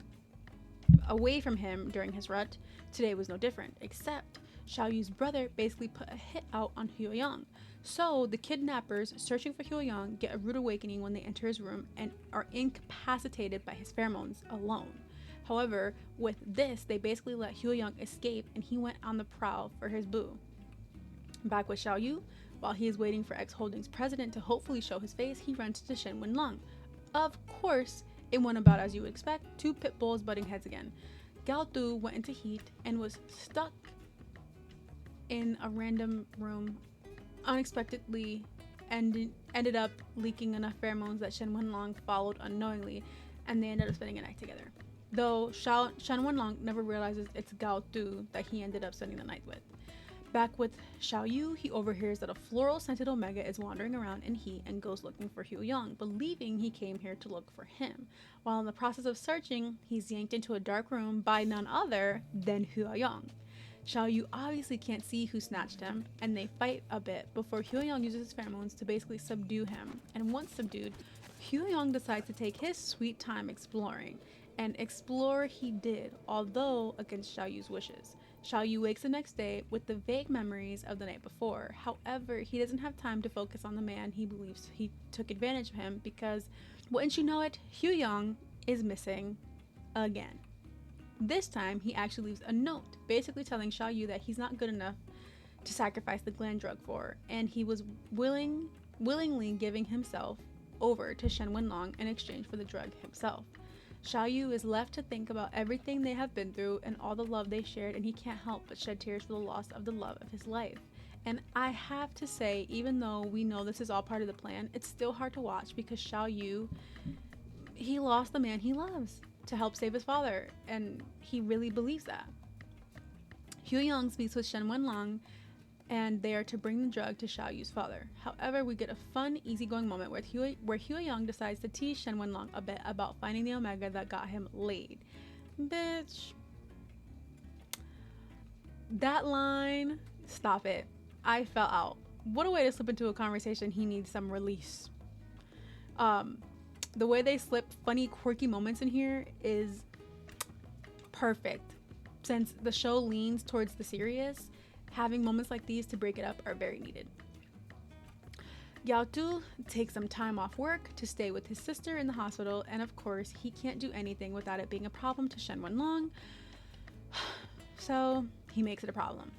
away from him during his rut, today was no different, except Xiaoyu's brother basically put a hit out on Huayang. So the kidnappers searching for Huayang get a rude awakening when they enter his room and are incapacitated by his pheromones alone. However, with this, they basically let Huayang escape and he went on the prowl for his boo. Back with Xiaoyu, while he is waiting for X Holdings president to hopefully show his face, he runs to Shen Wenlong. Of course, it went about as you would expect, two pit bulls butting heads again. Gao Du went into heat and was stuck in a random room, unexpectedly ended up leaking enough pheromones that Shen Wenlong followed unknowingly, and they ended up spending a night together. Though Shen Wenlong never realizes it's Gao Du that he ended up spending the night with. Back with Xiaoyu, he overhears that a floral-scented Omega is wandering around in heat and goes looking for Huayang, believing he came here to look for him. While in the process of searching, he's yanked into a dark room by none other than Huayang. Xiaoyu obviously can't see who snatched him, and they fight a bit before Huayang uses his pheromones to basically subdue him. And once subdued, Huayang decides to take his sweet time exploring, and explore he did, although against Xiaoyu's wishes. Xiaoyu wakes the next day with the vague memories of the night before. However, he doesn't have time to focus on the man he believes he took advantage of him because, wouldn't you know it, Huayang is missing again. This time, he actually leaves a note, basically telling Xiaoyu that he's not good enough to sacrifice the gland drug for, and he was willingly giving himself over to Shen Wenlong in exchange for the drug himself. Xiaoyu is left to think about everything they have been through and all the love they shared, and he can't help but shed tears for the loss of the love of his life. And I have to say, even though we know this is all part of the plan, it's still hard to watch because Xiaoyu, he lost the man he loves to help save his father, and he really believes that. Huayang speaks with Shen Wenlong, and they are to bring the drug to Xiaoyu's father. However, we get a fun, easygoing moment where Huayang decides to tease Shen Wenlong a bit about finding the Omega that got him laid. Bitch. That line, stop it. I fell out. What a way to slip into a conversation he needs some release. The way they slip funny, quirky moments in here is perfect. since the show leans towards the serious, having moments like these to break it up are very needed. Yaotu takes some time off work to stay with his sister in the hospital, and of course, he can't do anything without it being a problem to Shen Wenlong, so he makes it a problem.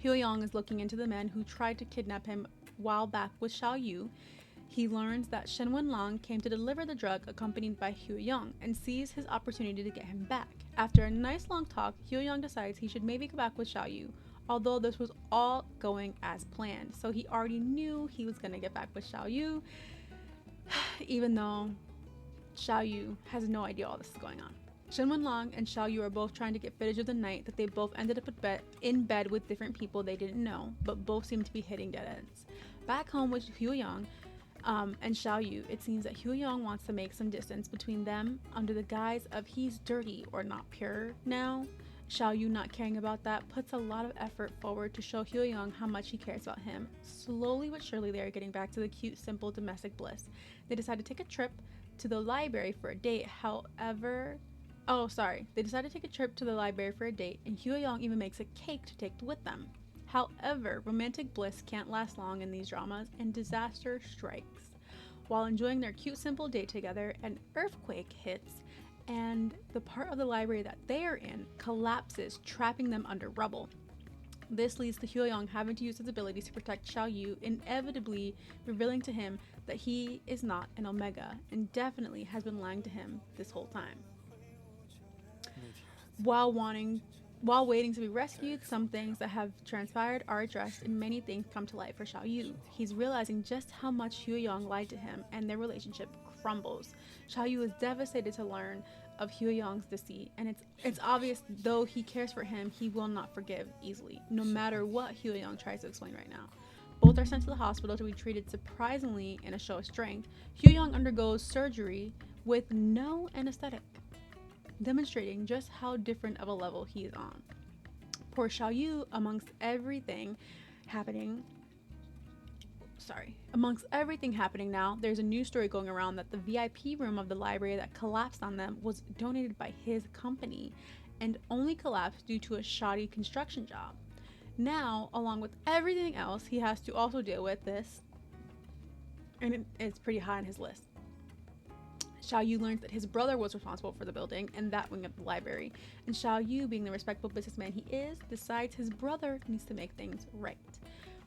Hyo-young is looking into the men who tried to kidnap him while back with Xiao Yu. He learns that Shen Wenlong came to deliver the drug accompanied by Hyo-young and sees his opportunity to get him back. After a nice long talk, Hyo-young decides he should maybe go back with Xiao Yu, although this was all going as planned. So he already knew he was going to get back with Xiao Yu, even though Xiao Yu has no idea all this is going on. Shen Wenlong and Xiao Yu are both trying to get footage of the night that they both ended up in bed with different people they didn't know, but both seem to be hitting dead ends. Back home with Hyo-young and Xiao Yu, it seems that Hyo-young wants to make some distance between them under the guise of he's dirty or not pure now. Xiao Yu, not caring about that, puts a lot of effort forward to show Hyo-young how much he cares about him. Slowly but surely, they are getting back to the cute, simple domestic bliss. They decide to take a trip to the library for a date. They decide to take a trip to the library for a date, and Hyo-young even makes a cake to take with them. However, romantic bliss can't last long in these dramas, and disaster strikes. While enjoying their cute, simple date together, an earthquake hits, and the part of the library that they are in collapses, trapping them under rubble. This leads to Hyo-young having to use his abilities to protect Xiao Yu, inevitably revealing to him that he is not an Omega, and definitely has been lying to him this whole time. While waiting to be rescued, some things that have transpired are addressed and many things come to light for Xiao Yu. He's realizing just how much Hyo-young lied to him, and their relationship crumbles. Xiao Yu is devastated to learn of Hyo-young's deceit, and it's obvious though he cares for him, he will not forgive easily, no matter what Hyo-young tries to explain right now. Both are sent to the hospital to be treated surprisingly in a show of strength. Hyo-young undergoes surgery with no anesthetic, demonstrating just how different of a level he is on. Poor Xiao Yu, amongst everything happening now, there's a news story going around that the VIP room of the library that collapsed on them was donated by his company and only collapsed due to a shoddy construction job. Now, along with everything else, he has to also deal with this, and it's pretty high on his list. Xiao Yu learns that his brother was responsible for the building and that wing of the library, and Xiao Yu, being the respectable businessman he is, decides his brother needs to make things right.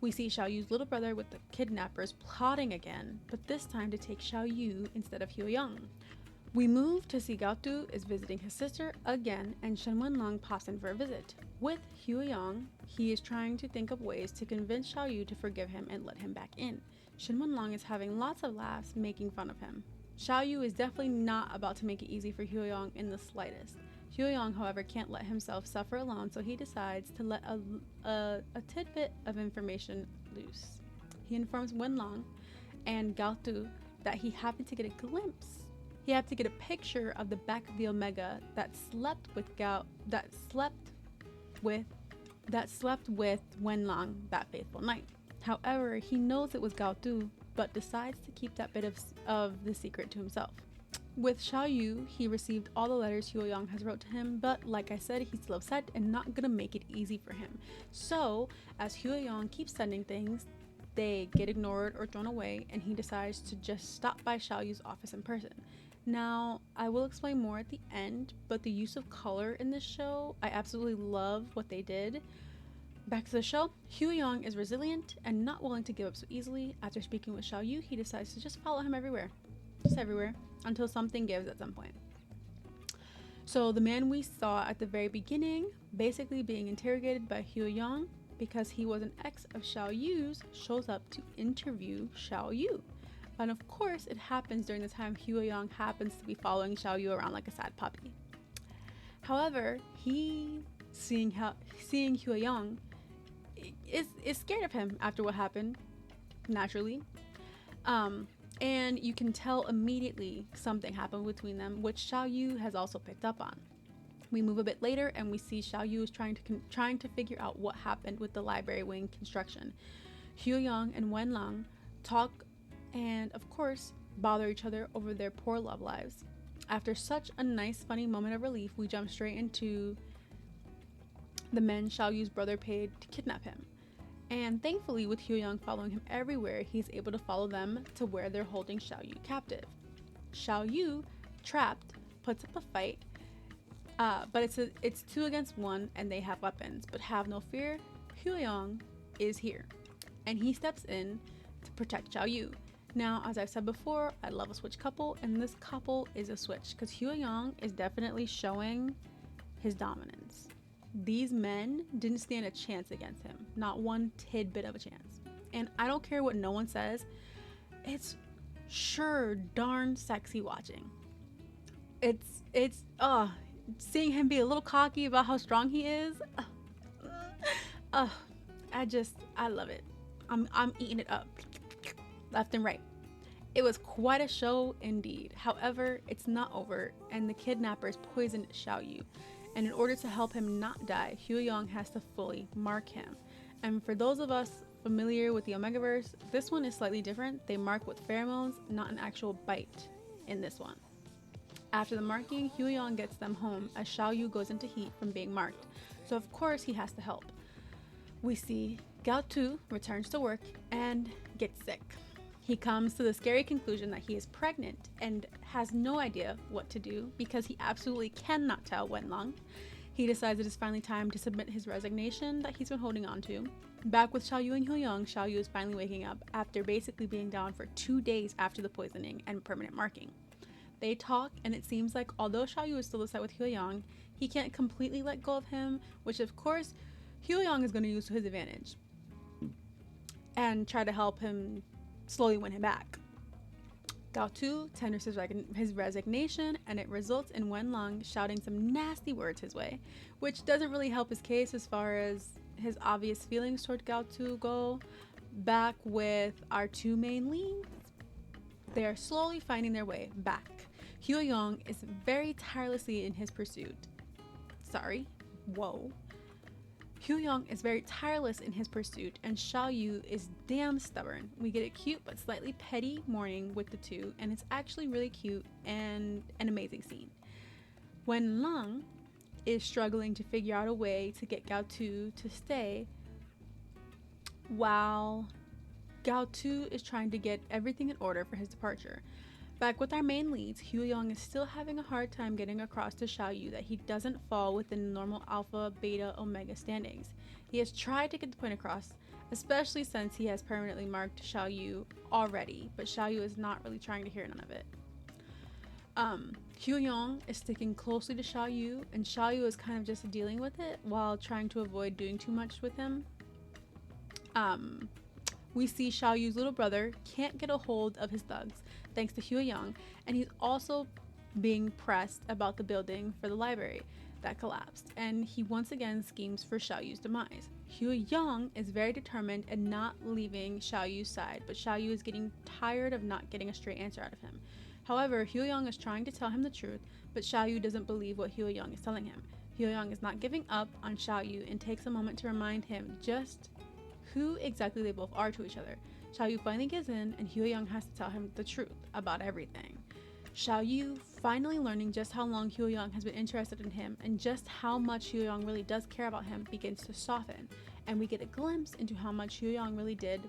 We see Xiao Yu's little brother with the kidnappers plotting again, but this time to take Xiao Yu instead of Hyo-young. We move to see Gaotu is visiting his sister again, and Shen Wenlong pops in for a visit. With Hyo-young, he is trying to think of ways to convince Xiao Yu to forgive him and let him back in. Shen Wenlong is having lots of laughs, making fun of him. Xiao Yu is definitely not about to make it easy for Hyo-young in the slightest. Hyo-young, however, can't let himself suffer alone, so he decides to let a tidbit of information loose. He informs Wenlong and Gaotu that he happened to get a picture of the back of the Omega that slept with Wenlong that fateful night. However, he knows it was Gaotu, but decides to keep that bit of the secret to himself. With Xiao Yu, he received all the letters Hyo-young has wrote to him, but like I said, he's still upset and not gonna make it easy for him. So, as Hyo-young keeps sending things, they get ignored or thrown away, and he decides to just stop by Xiao Yu's office in person. Now, I will explain more at the end, but the use of color in this show, I absolutely love what they did. Back to the show, Hyo-young is resilient and not willing to give up so easily. After speaking with Xiao Yu, he decides to just follow him everywhere. Just everywhere, until something gives at some point. So the man we saw at the very beginning, basically being interrogated by Hyo-young because he was an ex of Xiao Yu's, shows up to interview Xiao Yu. And of course, it happens during the time Hyo-young happens to be following Xiao Yu around like a sad puppy. However, seeing Hyo-young is scared of him after what happened, naturally. And you can tell immediately something happened between them, which Xiao Yu has also picked up on. We move a bit later and we see Xiao Yu is trying to figure out what happened with the library wing construction. Hyo-young and Wenlong talk and, of course, bother each other over their poor love lives. After such a nice, funny moment of relief, we jump straight into The men Xiao Yu's brother paid to kidnap him. And thankfully, with Hyuyang following him everywhere, he's able to follow them to where they're holding Xiao Yu captive. Xiao Yu, trapped, puts up a fight, but it's 2 against 1 and they have weapons. But have no fear, Hyuyang is here. And he steps in to protect Xiao Yu. Now, as I've said before, I love a switch couple, and this couple is a switch because Hyuyang is definitely showing his dominance. These men didn't stand a chance against him, not one tidbit of a chance. And I don't care what no one says, it's sure darn sexy watching. It's seeing him be a little cocky about how strong he is. I love it. I'm eating it up, left and right. It was quite a show indeed. However, it's not over, and the kidnappers poisoned Xiao Yu. And in order to help him not die, Hyuyang has to fully mark him. And for those of us familiar with the Omegaverse, this one is slightly different. They mark with pheromones, not an actual bite in this one. After the marking, Hyuyang gets them home as Xiao Yu goes into heat from being marked. So of course he has to help. We see Gao Tu returns to work and gets sick. He comes to the scary conclusion that he is pregnant and has no idea what to do because he absolutely cannot tell Wenlong. He decides it is finally time to submit his resignation that he's been holding on to. Back with Xiao Yu and Hyuyang, Xiao Yu is finally waking up after basically being down for 2 days after the poisoning and permanent marking. They talk, and it seems like although Xiao Yu is still upset with Hyuyang, he can't completely let go of him, which of course Hyuyang is going to use to his advantage and try to help him slowly win him back. Gao Tu tenders his resignation, and it results in Wenlong shouting some nasty words his way, which doesn't really help his case as far as his obvious feelings toward Gao Tu go. Back with our 2 main leads, they are slowly finding their way back. Hyuyang is very tirelessly in his pursuit. Hyuyang is very tireless in his pursuit, and Xiao Yu is damn stubborn. We get a cute but slightly petty morning with the two, and it's actually really cute and an amazing scene. Wenlong is struggling to figure out a way to get Gao Tu to stay, while Gao Tu is trying to get everything in order for his departure. Back with our main leads, Hyuyang is still having a hard time getting across to Xiao Yu that he doesn't fall within the normal alpha, beta, omega standings. He has tried to get the point across, especially since he has permanently marked Xiao Yu already, but Xiao Yu is not really trying to hear none of it. Hyuyang is sticking closely to Xiao Yu, and Xiao Yu is kind of just dealing with it while trying to avoid doing too much with him. We see Xiao Yu's little brother can't get a hold of his thugs thanks to Hyuyang, and he's also being pressed about the building for the library that collapsed, and he once again schemes for Xiao Yu's demise. Hyuyang is very determined and not leaving Xiao Yu's side, but Xiao Yu is getting tired of not getting a straight answer out of him. However, Hyuyang is trying to tell him the truth, but Xiao Yu doesn't believe what Hyuyang is telling him. Hyuyang is not giving up on Xiao Yu and takes a moment to remind him just who exactly they both are to each other. Xiao Yu finally gives in, and Hyuyang has to tell him the truth about everything. Xiao Yu, finally learning just how long Hyuyang has been interested in him and just how much Hyuyang really does care about him, begins to soften, and we get a glimpse into how much Hyuyang really did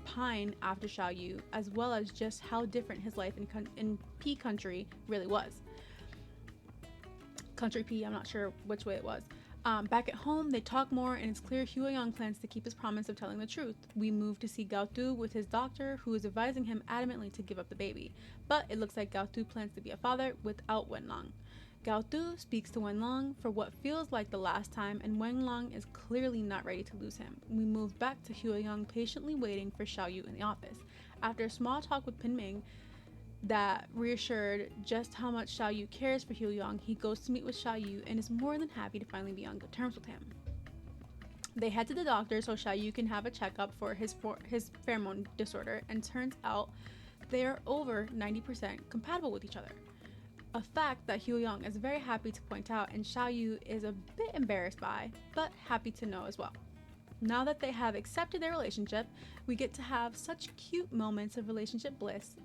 pine after Xiao Yu, as well as just how different his life in P country really was. Country P, I'm not sure which way it was. Back at home, they talk more, and it's clear Hyuyang plans to keep his promise of telling the truth. We move to see Gao Tu with his doctor, who is advising him adamantly to give up the baby. But it looks like Gao Tu plans to be a father without Wenlong. Gao Tu speaks to Wenlong for what feels like the last time, and Wenlong is clearly not ready to lose him. We move back to Hyuyang patiently waiting for Xiao Yu in the office. After a small talk with Pinming that reassured just how much Xiao Yu cares for Hyuyang, he goes to meet with Xiao Yu and is more than happy to finally be on good terms with him. They head to the doctor so Xiao Yu can have a checkup for his pheromone disorder, and turns out they are over 90% compatible with each other. A fact that Hyuyang is very happy to point out, and Xiao Yu is a bit embarrassed by, but happy to know as well. Now that they have accepted their relationship, we get to have such cute moments of relationship bliss.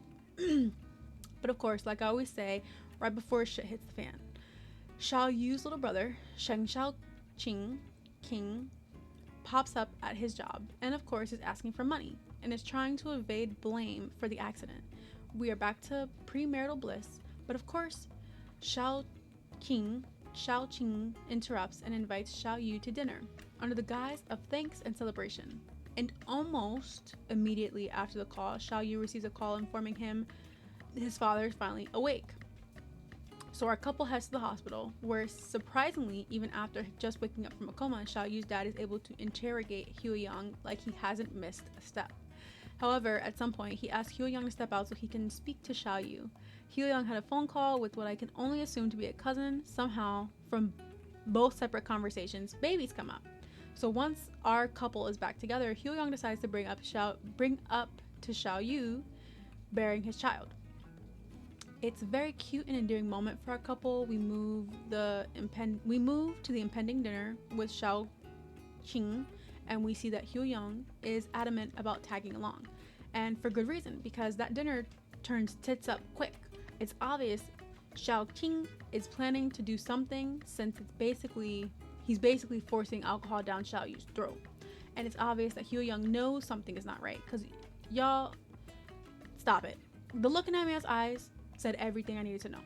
But of course, like I always say, right before shit hits the fan, Xiao Yu's little brother, Sheng Xiaoqing, King pops up at his job and of course is asking for money and is trying to evade blame for the accident. We are back to premarital bliss, but of course Xiao Qing interrupts and invites Xiao Yu to dinner under the guise of thanks and celebration. And almost immediately after the call, Xiao Yu receives a call informing him his father is finally awake. So our couple heads to the hospital, where surprisingly, even after just waking up from a coma, Xiao Yu's dad is able to interrogate Hyo Young like he hasn't missed a step. However, at some point, he asks Hyo Young to step out so he can speak to Xiao Yu. Hyo Young had a phone call with what I can only assume to be a cousin. Somehow, from both separate conversations, babies come up. So once our couple is back together, Hyo Young decides to bring up to Xiao Yu bearing his child. It's a very cute and endearing moment for our couple. We move to the impending dinner with Xiao Qing, and we see that Hyo Young is adamant about tagging along, and for good reason, because that dinner turns tits up quick. It's obvious Xiao Qing is planning to do something, since he's basically forcing alcohol down Xiao Yu's throat, and it's obvious that Hyo Young knows something is not right. Because y'all, stop it. The look in that man's eyes said everything I needed to know.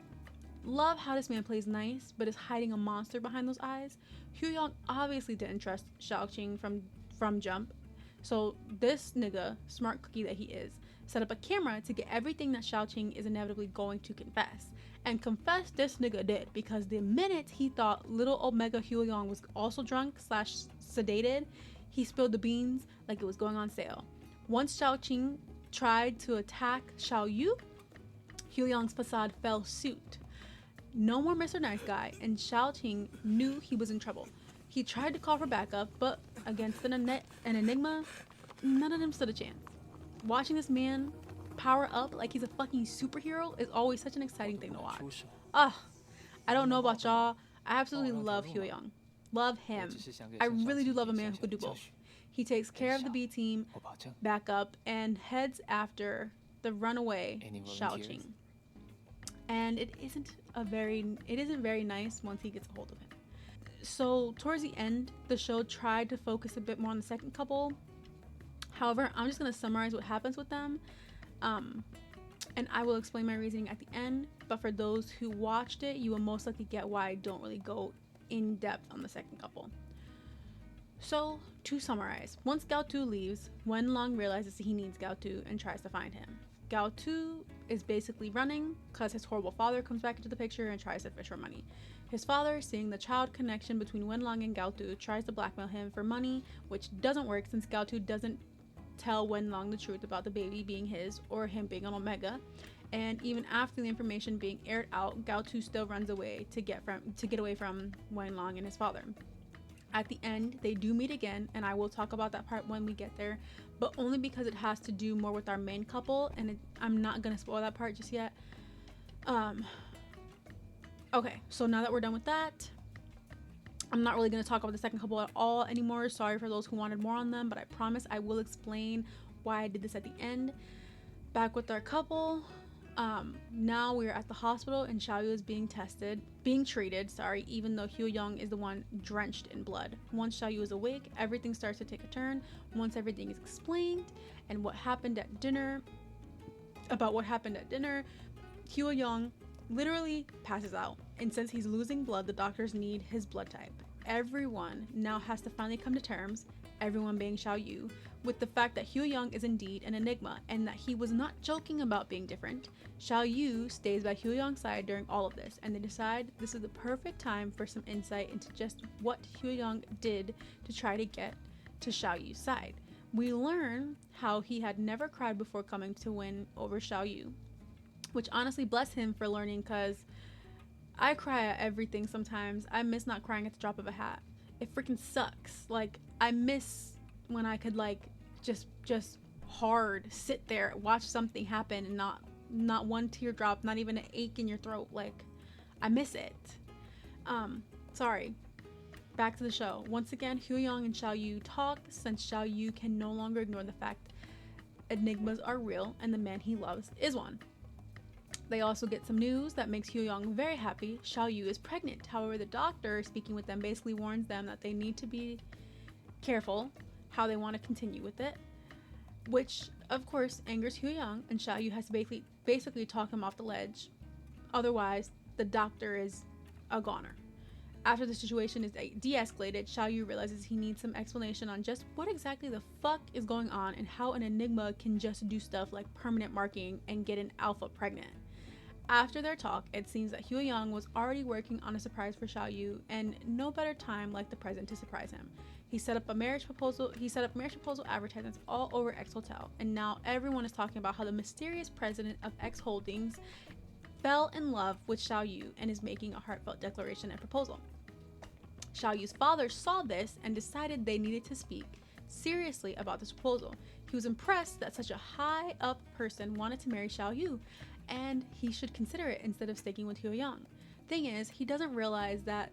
Love how this man plays nice, but is hiding a monster behind those eyes. Hyo Young obviously didn't trust Xiao Qing from jump, so this nigga, smart cookie that he is, set up a camera to get everything that Xiao Qing is inevitably going to confess. And confess this nigga did, because the minute he thought little Omega Hyo Young was also drunk / sedated, he spilled the beans like it was going on sale. Once Xiao Qing tried to attack Xiao Yu, Hyo Young's facade fell suit. No more Mr. Nice Guy, and Xiao Qing knew he was in trouble. He tried to call for backup, but against an enigma, none of them stood a chance. Watching this man power up like he's a fucking superhero is always such an exciting thing to watch. I don't know about y'all, I absolutely love Hyo Young. Love him. I really do love a man who could do both. He takes care of the B team, backup, and heads after the runaway Xiao Qing. And it isn't very nice once he gets a hold of him. So towards the end, the show tried to focus a bit more on the second couple. However, I'm just going to summarize what happens with them, and I will explain my reasoning at the end. But for those who watched it, you will most likely get why I don't really go in depth on the second couple. So to summarize, once Gao Tu leaves, Wenlong realizes he needs Gao Tu and tries to find him. Gao Tu is basically running because his horrible father comes back into the picture and tries to fish for money. His father, seeing the child connection between Wenlong and Gao Tu, tries to blackmail him for money, which doesn't work since Gao Tu doesn't tell Wenlong the truth about the baby being his or him being an Omega. And even after the information being aired out, Gao Tu still runs away to get away from Wenlong and his father. At the end, they do meet again, and I will talk about that part when we get there, but only because it has to do more with our main couple, and I'm not gonna spoil that part just yet. Okay, so now that we're done with that, I'm not really gonna talk about the second couple at all anymore. Sorry for those who wanted more on them, but I promise I will explain why I did this at the end. Back with our couple. Now we're at the hospital and Xiao Yu is being treated, even though Hyo Young is the one drenched in blood. Once Xiao Yu is awake, everything starts to take a turn. Once everything is explained and what happened at dinner, Hyo Young literally passes out. And since he's losing blood, the doctors need his blood type. Everyone now has to finally come to terms, everyone being Xiao Yu, with the fact that Hyo Young is indeed an enigma and that he was not joking about being different. Xiao Yu stays by Hyo Young's side during all of this, and they decide this is the perfect time for some insight into just what Hyo Young did to try to get to Xiao Yu's side. We learn how he had never cried before coming to win over Xiao Yu, which honestly bless him for learning, because I cry at everything sometimes. I miss not crying at the drop of a hat. It freaking sucks. Like, I miss when I could just hard sit there, watch something happen and not one teardrop, not even an ache in your throat. Like, I miss it. Sorry. Back to the show. Once again, Hyo Young and Xiao Yu talk, since Xiao Yu can no longer ignore the fact enigmas are real and the man he loves is one. They also get some news that makes Hyo-young very happy. Xiaoyu is pregnant. However, the doctor speaking with them basically warns them that they need to be careful how they want to continue with it, which of course angers Hyo-young, and Xiaoyu has to basically talk him off the ledge. Otherwise, the doctor is a goner. After the situation is de-escalated, Xiaoyu realizes he needs some explanation on just what exactly the fuck is going on and how an enigma can just do stuff like permanent marking and get an alpha pregnant. After their talk, it seems that Hyo-young was already working on a surprise for Xiaoyu, and no better time like the present to surprise him. He set up marriage proposal advertisements all over X Hotel, and now everyone is talking about how the mysterious president of X Holdings fell in love with Xiaoyu and is making a heartfelt declaration and proposal. Xiaoyu's father saw this and decided they needed to speak seriously about this proposal. He was impressed that such a high up person wanted to marry Xiaoyu, and he should consider it instead of sticking with Hyo-young. Thing is, he doesn't realize that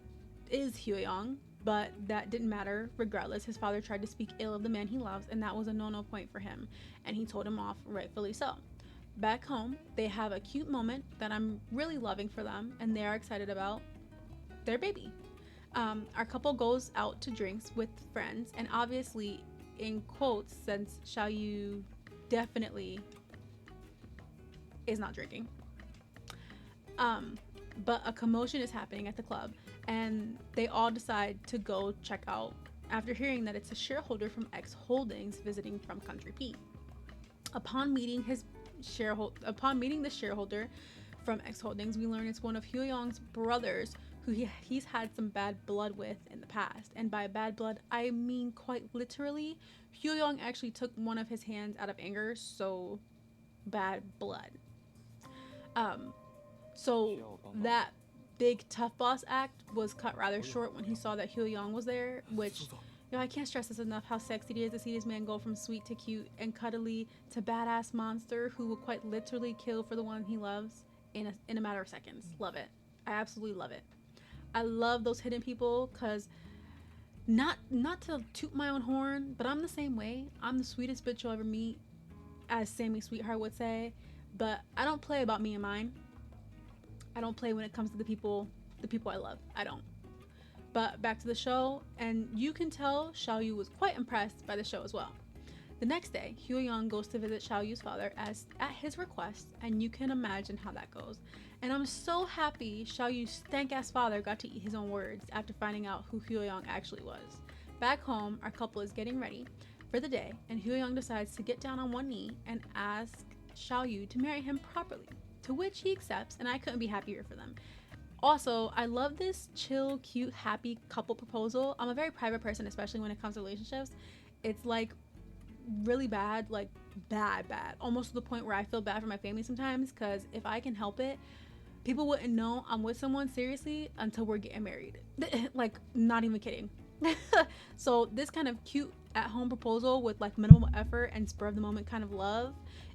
is Hyo-young, but that didn't matter. Regardless, his father tried to speak ill of the man he loves, and that was a no-no point for him, and he told him off, rightfully so. Back home, they have a cute moment that I'm really loving for them, and they are excited about their baby. Our couple goes out to drinks with friends, and obviously, in quotes, since Xiaoyu definitely is not drinking, but a commotion is happening at the club, and they all decide to go check out after hearing that it's a shareholder from X Holdings visiting from Country P. Upon meeting the shareholder from X Holdings, we learn it's one of Hyo-young's brothers who he's had some bad blood with in the past. And by bad blood, I mean quite literally, Hyo-young actually took one of his hands out of anger, so bad blood. So that big tough boss act was cut rather short when he saw that Hyo-young was there, which, I can't stress this enough how sexy it is to see this man go from sweet to cute and cuddly to badass monster who will quite literally kill for the one he loves in a matter of seconds. Love it. I absolutely love it. I love those hidden people, because not to toot my own horn, but I'm the same way. I'm the sweetest bitch you'll ever meet, as Sammy Sweetheart would say, but I don't play about me and mine. I don't play when it comes to the people I love. I don't. But back to the show, and you can tell Xiaoyu was quite impressed by the show as well. The next day, Hyo-young goes to visit Xiaoyu's father at his request, and you can imagine how that goes. And I'm so happy Xiaoyu's stank-ass father got to eat his own words after finding out who Hyo-young actually was. Back home, our couple is getting ready for the day, and Hyo-young decides to get down on one knee and ask Xiaoyu to marry him properly, to which he accepts, and I couldn't be happier for them. Also, I love this chill, cute, happy couple proposal. I'm a very private person, especially when it comes to relationships. It's like really bad, like bad, almost to the point where I feel bad for my family sometimes, because if I can help it, people wouldn't know I'm with someone seriously until we're getting married. Like, not even kidding. So this kind of cute at-home proposal with like minimal effort and spur of the moment kind of love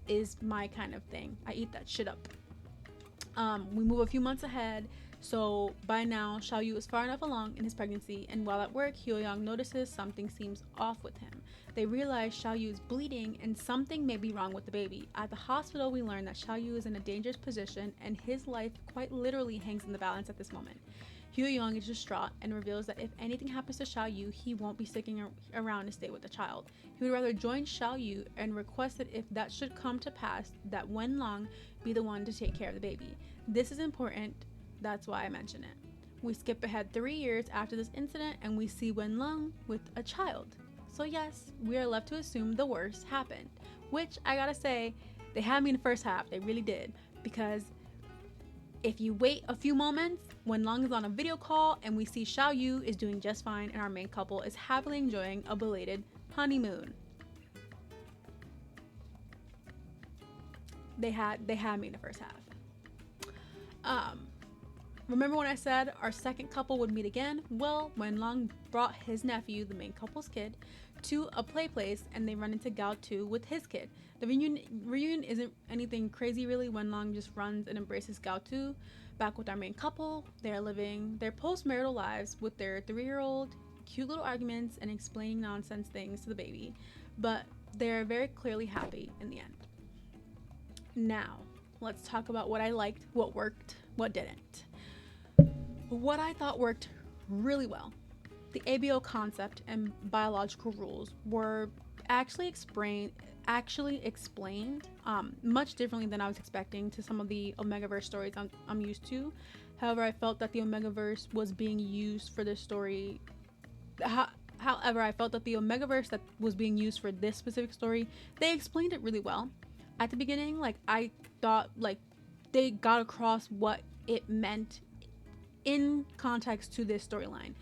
is my kind of thing. I eat that shit up. We move a few months ahead, so by now Xiaoyu is far enough along in his pregnancy, and while at work, Hyo-young notices something seems off with him. They realize Xiaoyu is bleeding and something may be wrong with the baby. At the hospital, we learn that Xiaoyu is in a dangerous position and his life quite literally hangs in the balance at this moment. Hyo-young is distraught and reveals that if anything happens to Xiaoyu, he won't be sticking around to stay with the child. He would rather join Xiaoyu and request that if that should come to pass, that Wenlong be the one to take care of the baby. This is important, that's why I mention it. We skip ahead 3 years after this incident and we see Wenlong with a child. So yes, we are left to assume the worst happened, which I gotta say, they had me in the first half, they really did, because if you wait a few moments, Wenlong is on a video call and we see Xiaoyu is doing just fine and our main couple is happily enjoying a belated honeymoon. They had me in the first half. Remember when I said our second couple would meet again? Well, Wenlong brought his nephew, the main couple's kid, to a play place and they run into Gao Tu with his kid. The reunion isn't anything crazy really. Wenlong just runs and embraces Gao Tu. Back with our main couple, they're living their post-marital lives with their 3-year-old, cute little arguments and explaining nonsense things to the baby, but they're very clearly happy in the end. Now, let's talk about what I liked, what worked, what didn't. What I thought worked really well. The ABO concept and biological rules were actually explained much differently than I was expecting to some of the Omegaverse stories I'm used to. However, I felt that the Omegaverse was being used for this story. However, I felt that the Omegaverse that was being used for this specific story, they explained it really well. At the beginning, like, I thought, like, they got across what it meant in context to this storyline.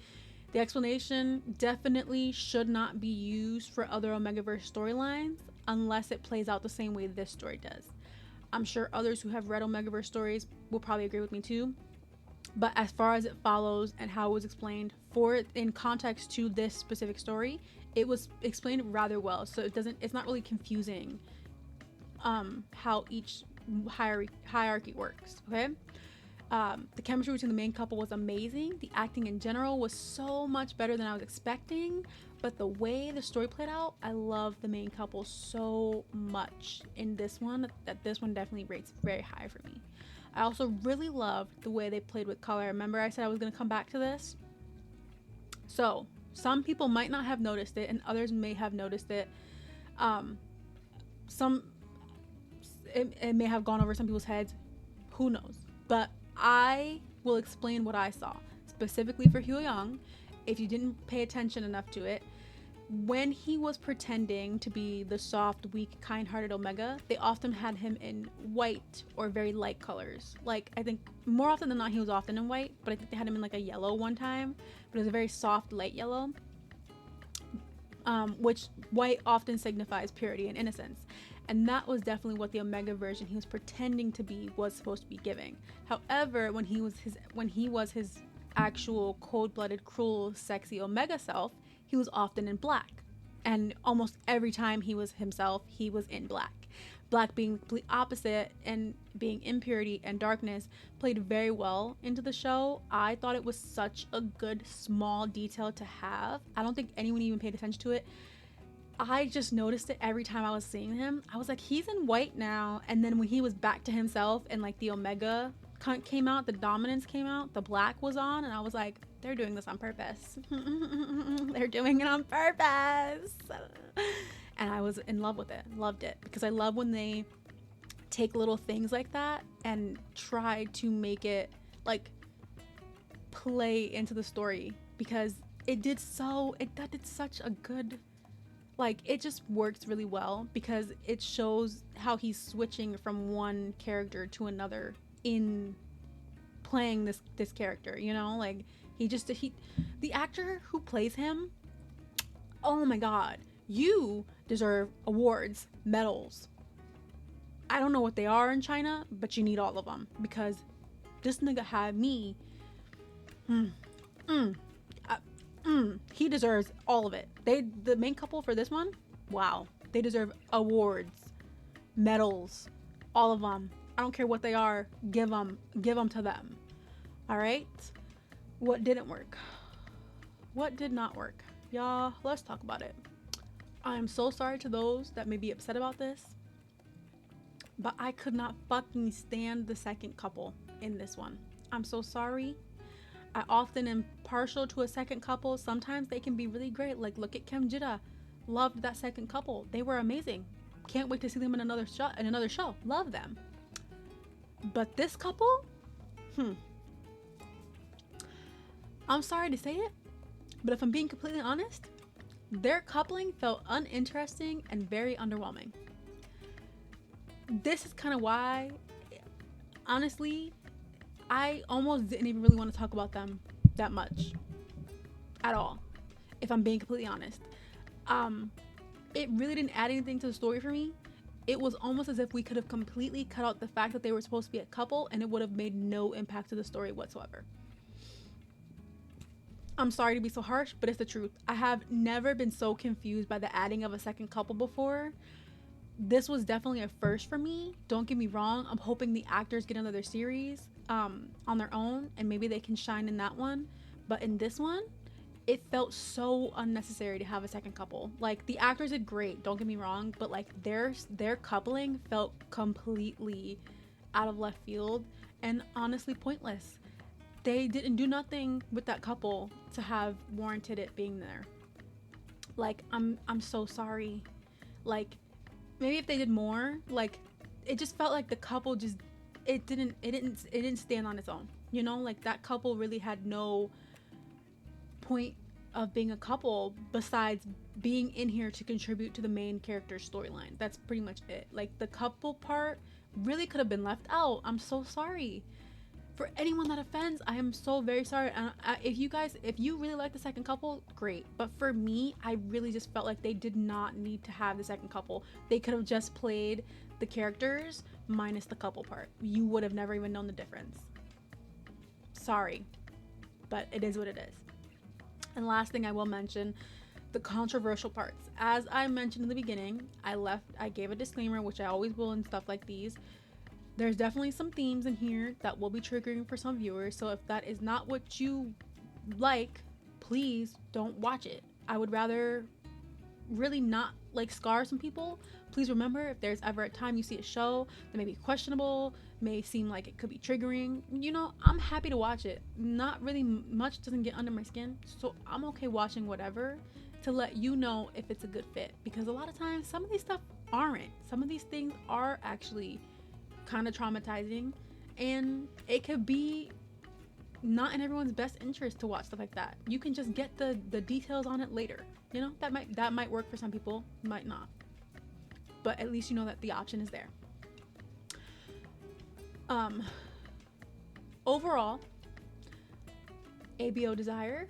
The explanation definitely should not be used for other Omegaverse storylines unless it plays out the same way this story does. I'm sure others who have read Omegaverse stories will probably agree with me too. But as far as it follows and how it was explained for it in context to this specific story, it was explained rather well. So it's not really confusing how each hierarchy works. Okay. The chemistry between the main couple was amazing. The acting in general was so much better than I was expecting. But the way the story played out, I love the main couple so much in this one that this one definitely rates very high for me. I also really loved the way they played with color. Remember I said I was going to come back to this? So some people might not have noticed it and others may have noticed it. It may have gone over some people's heads. Who knows? But I will explain what I saw specifically for Hyo Young. If you didn't pay attention enough to it, when he was pretending to be the soft, weak, kind-hearted Omega, they often had him in white or very light colors. Like, I think more often than not he was often in white, but I think they had him in like a yellow one time, but it was a very soft, light yellow, which white often signifies purity and innocence. And that was definitely what the Omega version he was pretending to be was supposed to be giving. However, when he was his actual cold-blooded, cruel, sexy Omega self, he was often in black. And almost every time he was himself, he was in black. Black being the complete opposite and being impurity and darkness played very well into the show. I thought it was such a good small detail to have. I don't think anyone even paid attention to it. I just noticed it every time I was seeing him. I was like, he's in white now. And then when he was back to himself and like the Omega came out, the dominance came out, the black was on, and I was like, they're doing this on purpose. They're doing it on purpose. And I was in love with it. Loved it. Because I love when they take little things like that and try to make it like play into the story, because that did such a good, like, it just works really well because it shows how he's switching from one character to another in playing this character, you know? Like, the actor who plays him, oh my god, you deserve awards, medals. I don't know what they are in China, but you need all of them, because this nigga had me he deserves all of it. The main couple for this one, wow, they deserve awards, medals, all of them. I don't care what they are, give them to them. All right. What didn't work? What did not work? Y'all, let's talk about it. I'm so sorry to those that may be upset about this, but I could not fucking stand the second couple in this one. I'm so sorry. I often am partial to a second couple. Sometimes they can be really great. Like, look at Kim Jida. Loved that second couple. They were amazing. Can't wait to see them in another show. Love them. But this couple, I'm sorry to say it, but if I'm being completely honest, their coupling felt uninteresting and very underwhelming. This is kind of why, honestly, I almost didn't even really want to talk about them that much at all, if I'm being completely honest. It really didn't add anything to the story for me. It was almost as if we could have completely cut out the fact that they were supposed to be a couple, and it would have made no impact to the story whatsoever. I'm sorry to be so harsh, but it's the truth. I have never been so confused by the adding of a second couple before. This was definitely a first for me. Don't get me wrong. I'm hoping the actors get another series on their own, and maybe they can shine in that one. But in this one, it felt so unnecessary to have a second couple. Like, the actors did great, don't get me wrong, but like their coupling felt completely out of left field and honestly pointless. They didn't do nothing with that couple to have warranted it being there. Like, I'm so sorry. Like, maybe if they did more, like, it just felt like the couple just, it didn't stand on its own. You know, like, that couple really had no point of being a couple besides being in here to contribute to the main character's storyline. That's pretty much it. Like, the couple part really could have been left out. I'm so sorry. For anyone that offends, I am so very sorry. If you really like the second couple, great. But for me, I really just felt like they did not need to have the second couple. They could have just played the characters minus the couple part. You would have never even known the difference. Sorry, but it is what it is. And last thing I will mention, the controversial parts. As I mentioned in the beginning, I gave a disclaimer, which I always will in stuff like these. There's definitely some themes in here that will be triggering for some viewers, so if that is not what you like, please don't watch it. I would rather really not like scar some people. Please remember, if there's ever a time you see a show that may be questionable, may seem like it could be triggering, you know, I'm happy to watch it. Not really much doesn't get under my skin, so I'm okay watching whatever to let you know if it's a good fit, because a lot of times some of these stuff aren't. Some of these things are actually kind of traumatizing, and it could be not in everyone's best interest to watch stuff like that. You can just get the details on it later. You know, that might work for some people, might not. But at least you know that the option is there. Overall, ABO Desire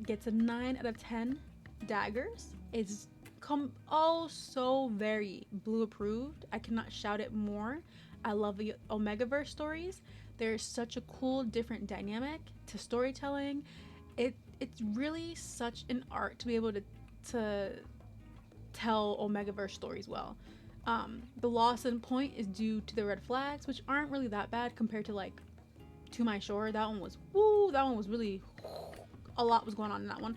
gets a 9 out of 10 daggers. It's so very blue approved. I cannot shout it more. I love the Omegaverse stories. There's such a cool different dynamic to storytelling. It's really such an art to be able to tell Omegaverse stories well. The loss in point is due to the red flags, which aren't really that bad compared to like To My Shore. That one was really a lot was going on in that one.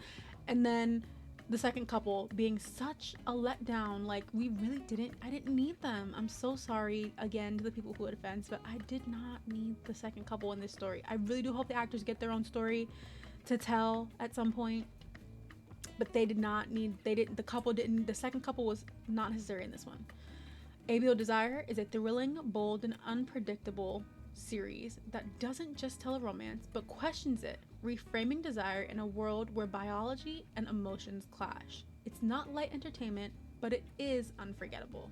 And then the second couple being such a letdown. Like, I didn't need them. I'm so sorry again to the people who had offense, but I did not need the second couple in this story. I really do hope the actors get their own story to tell at some point, but the second couple was not necessary in this one. ABO Desire is a thrilling, bold, and unpredictable series that doesn't just tell a romance, but questions it, reframing desire in a world where biology and emotions clash. It's not light entertainment, but it is unforgettable.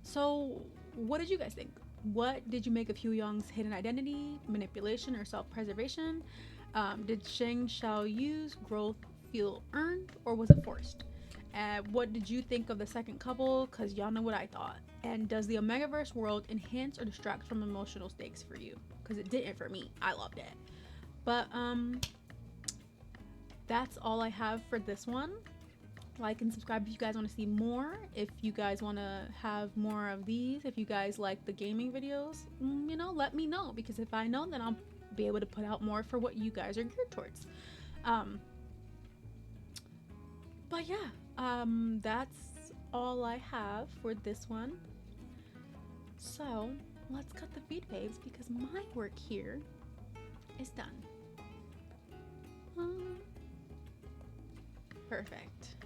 So, what did you guys think? What did you make of Hugh Young's hidden identity, manipulation, or self-preservation? Did Sheng Xiaoyu's growth feel earned, or was it forced? What did you think of the second couple? Because y'all know what I thought. And does the Omegaverse world enhance or distract from emotional stakes for you? Because it didn't for me. I loved it. But that's all I have for this one. Like and subscribe if you guys want to see more. If you guys want to have more of these, if you guys like the gaming videos, you know, let me know. Because if I know, then I'll be able to put out more for what you guys are geared towards. But yeah, that's all I have for this one. So let's cut the feed waves because my work here is done. Perfect.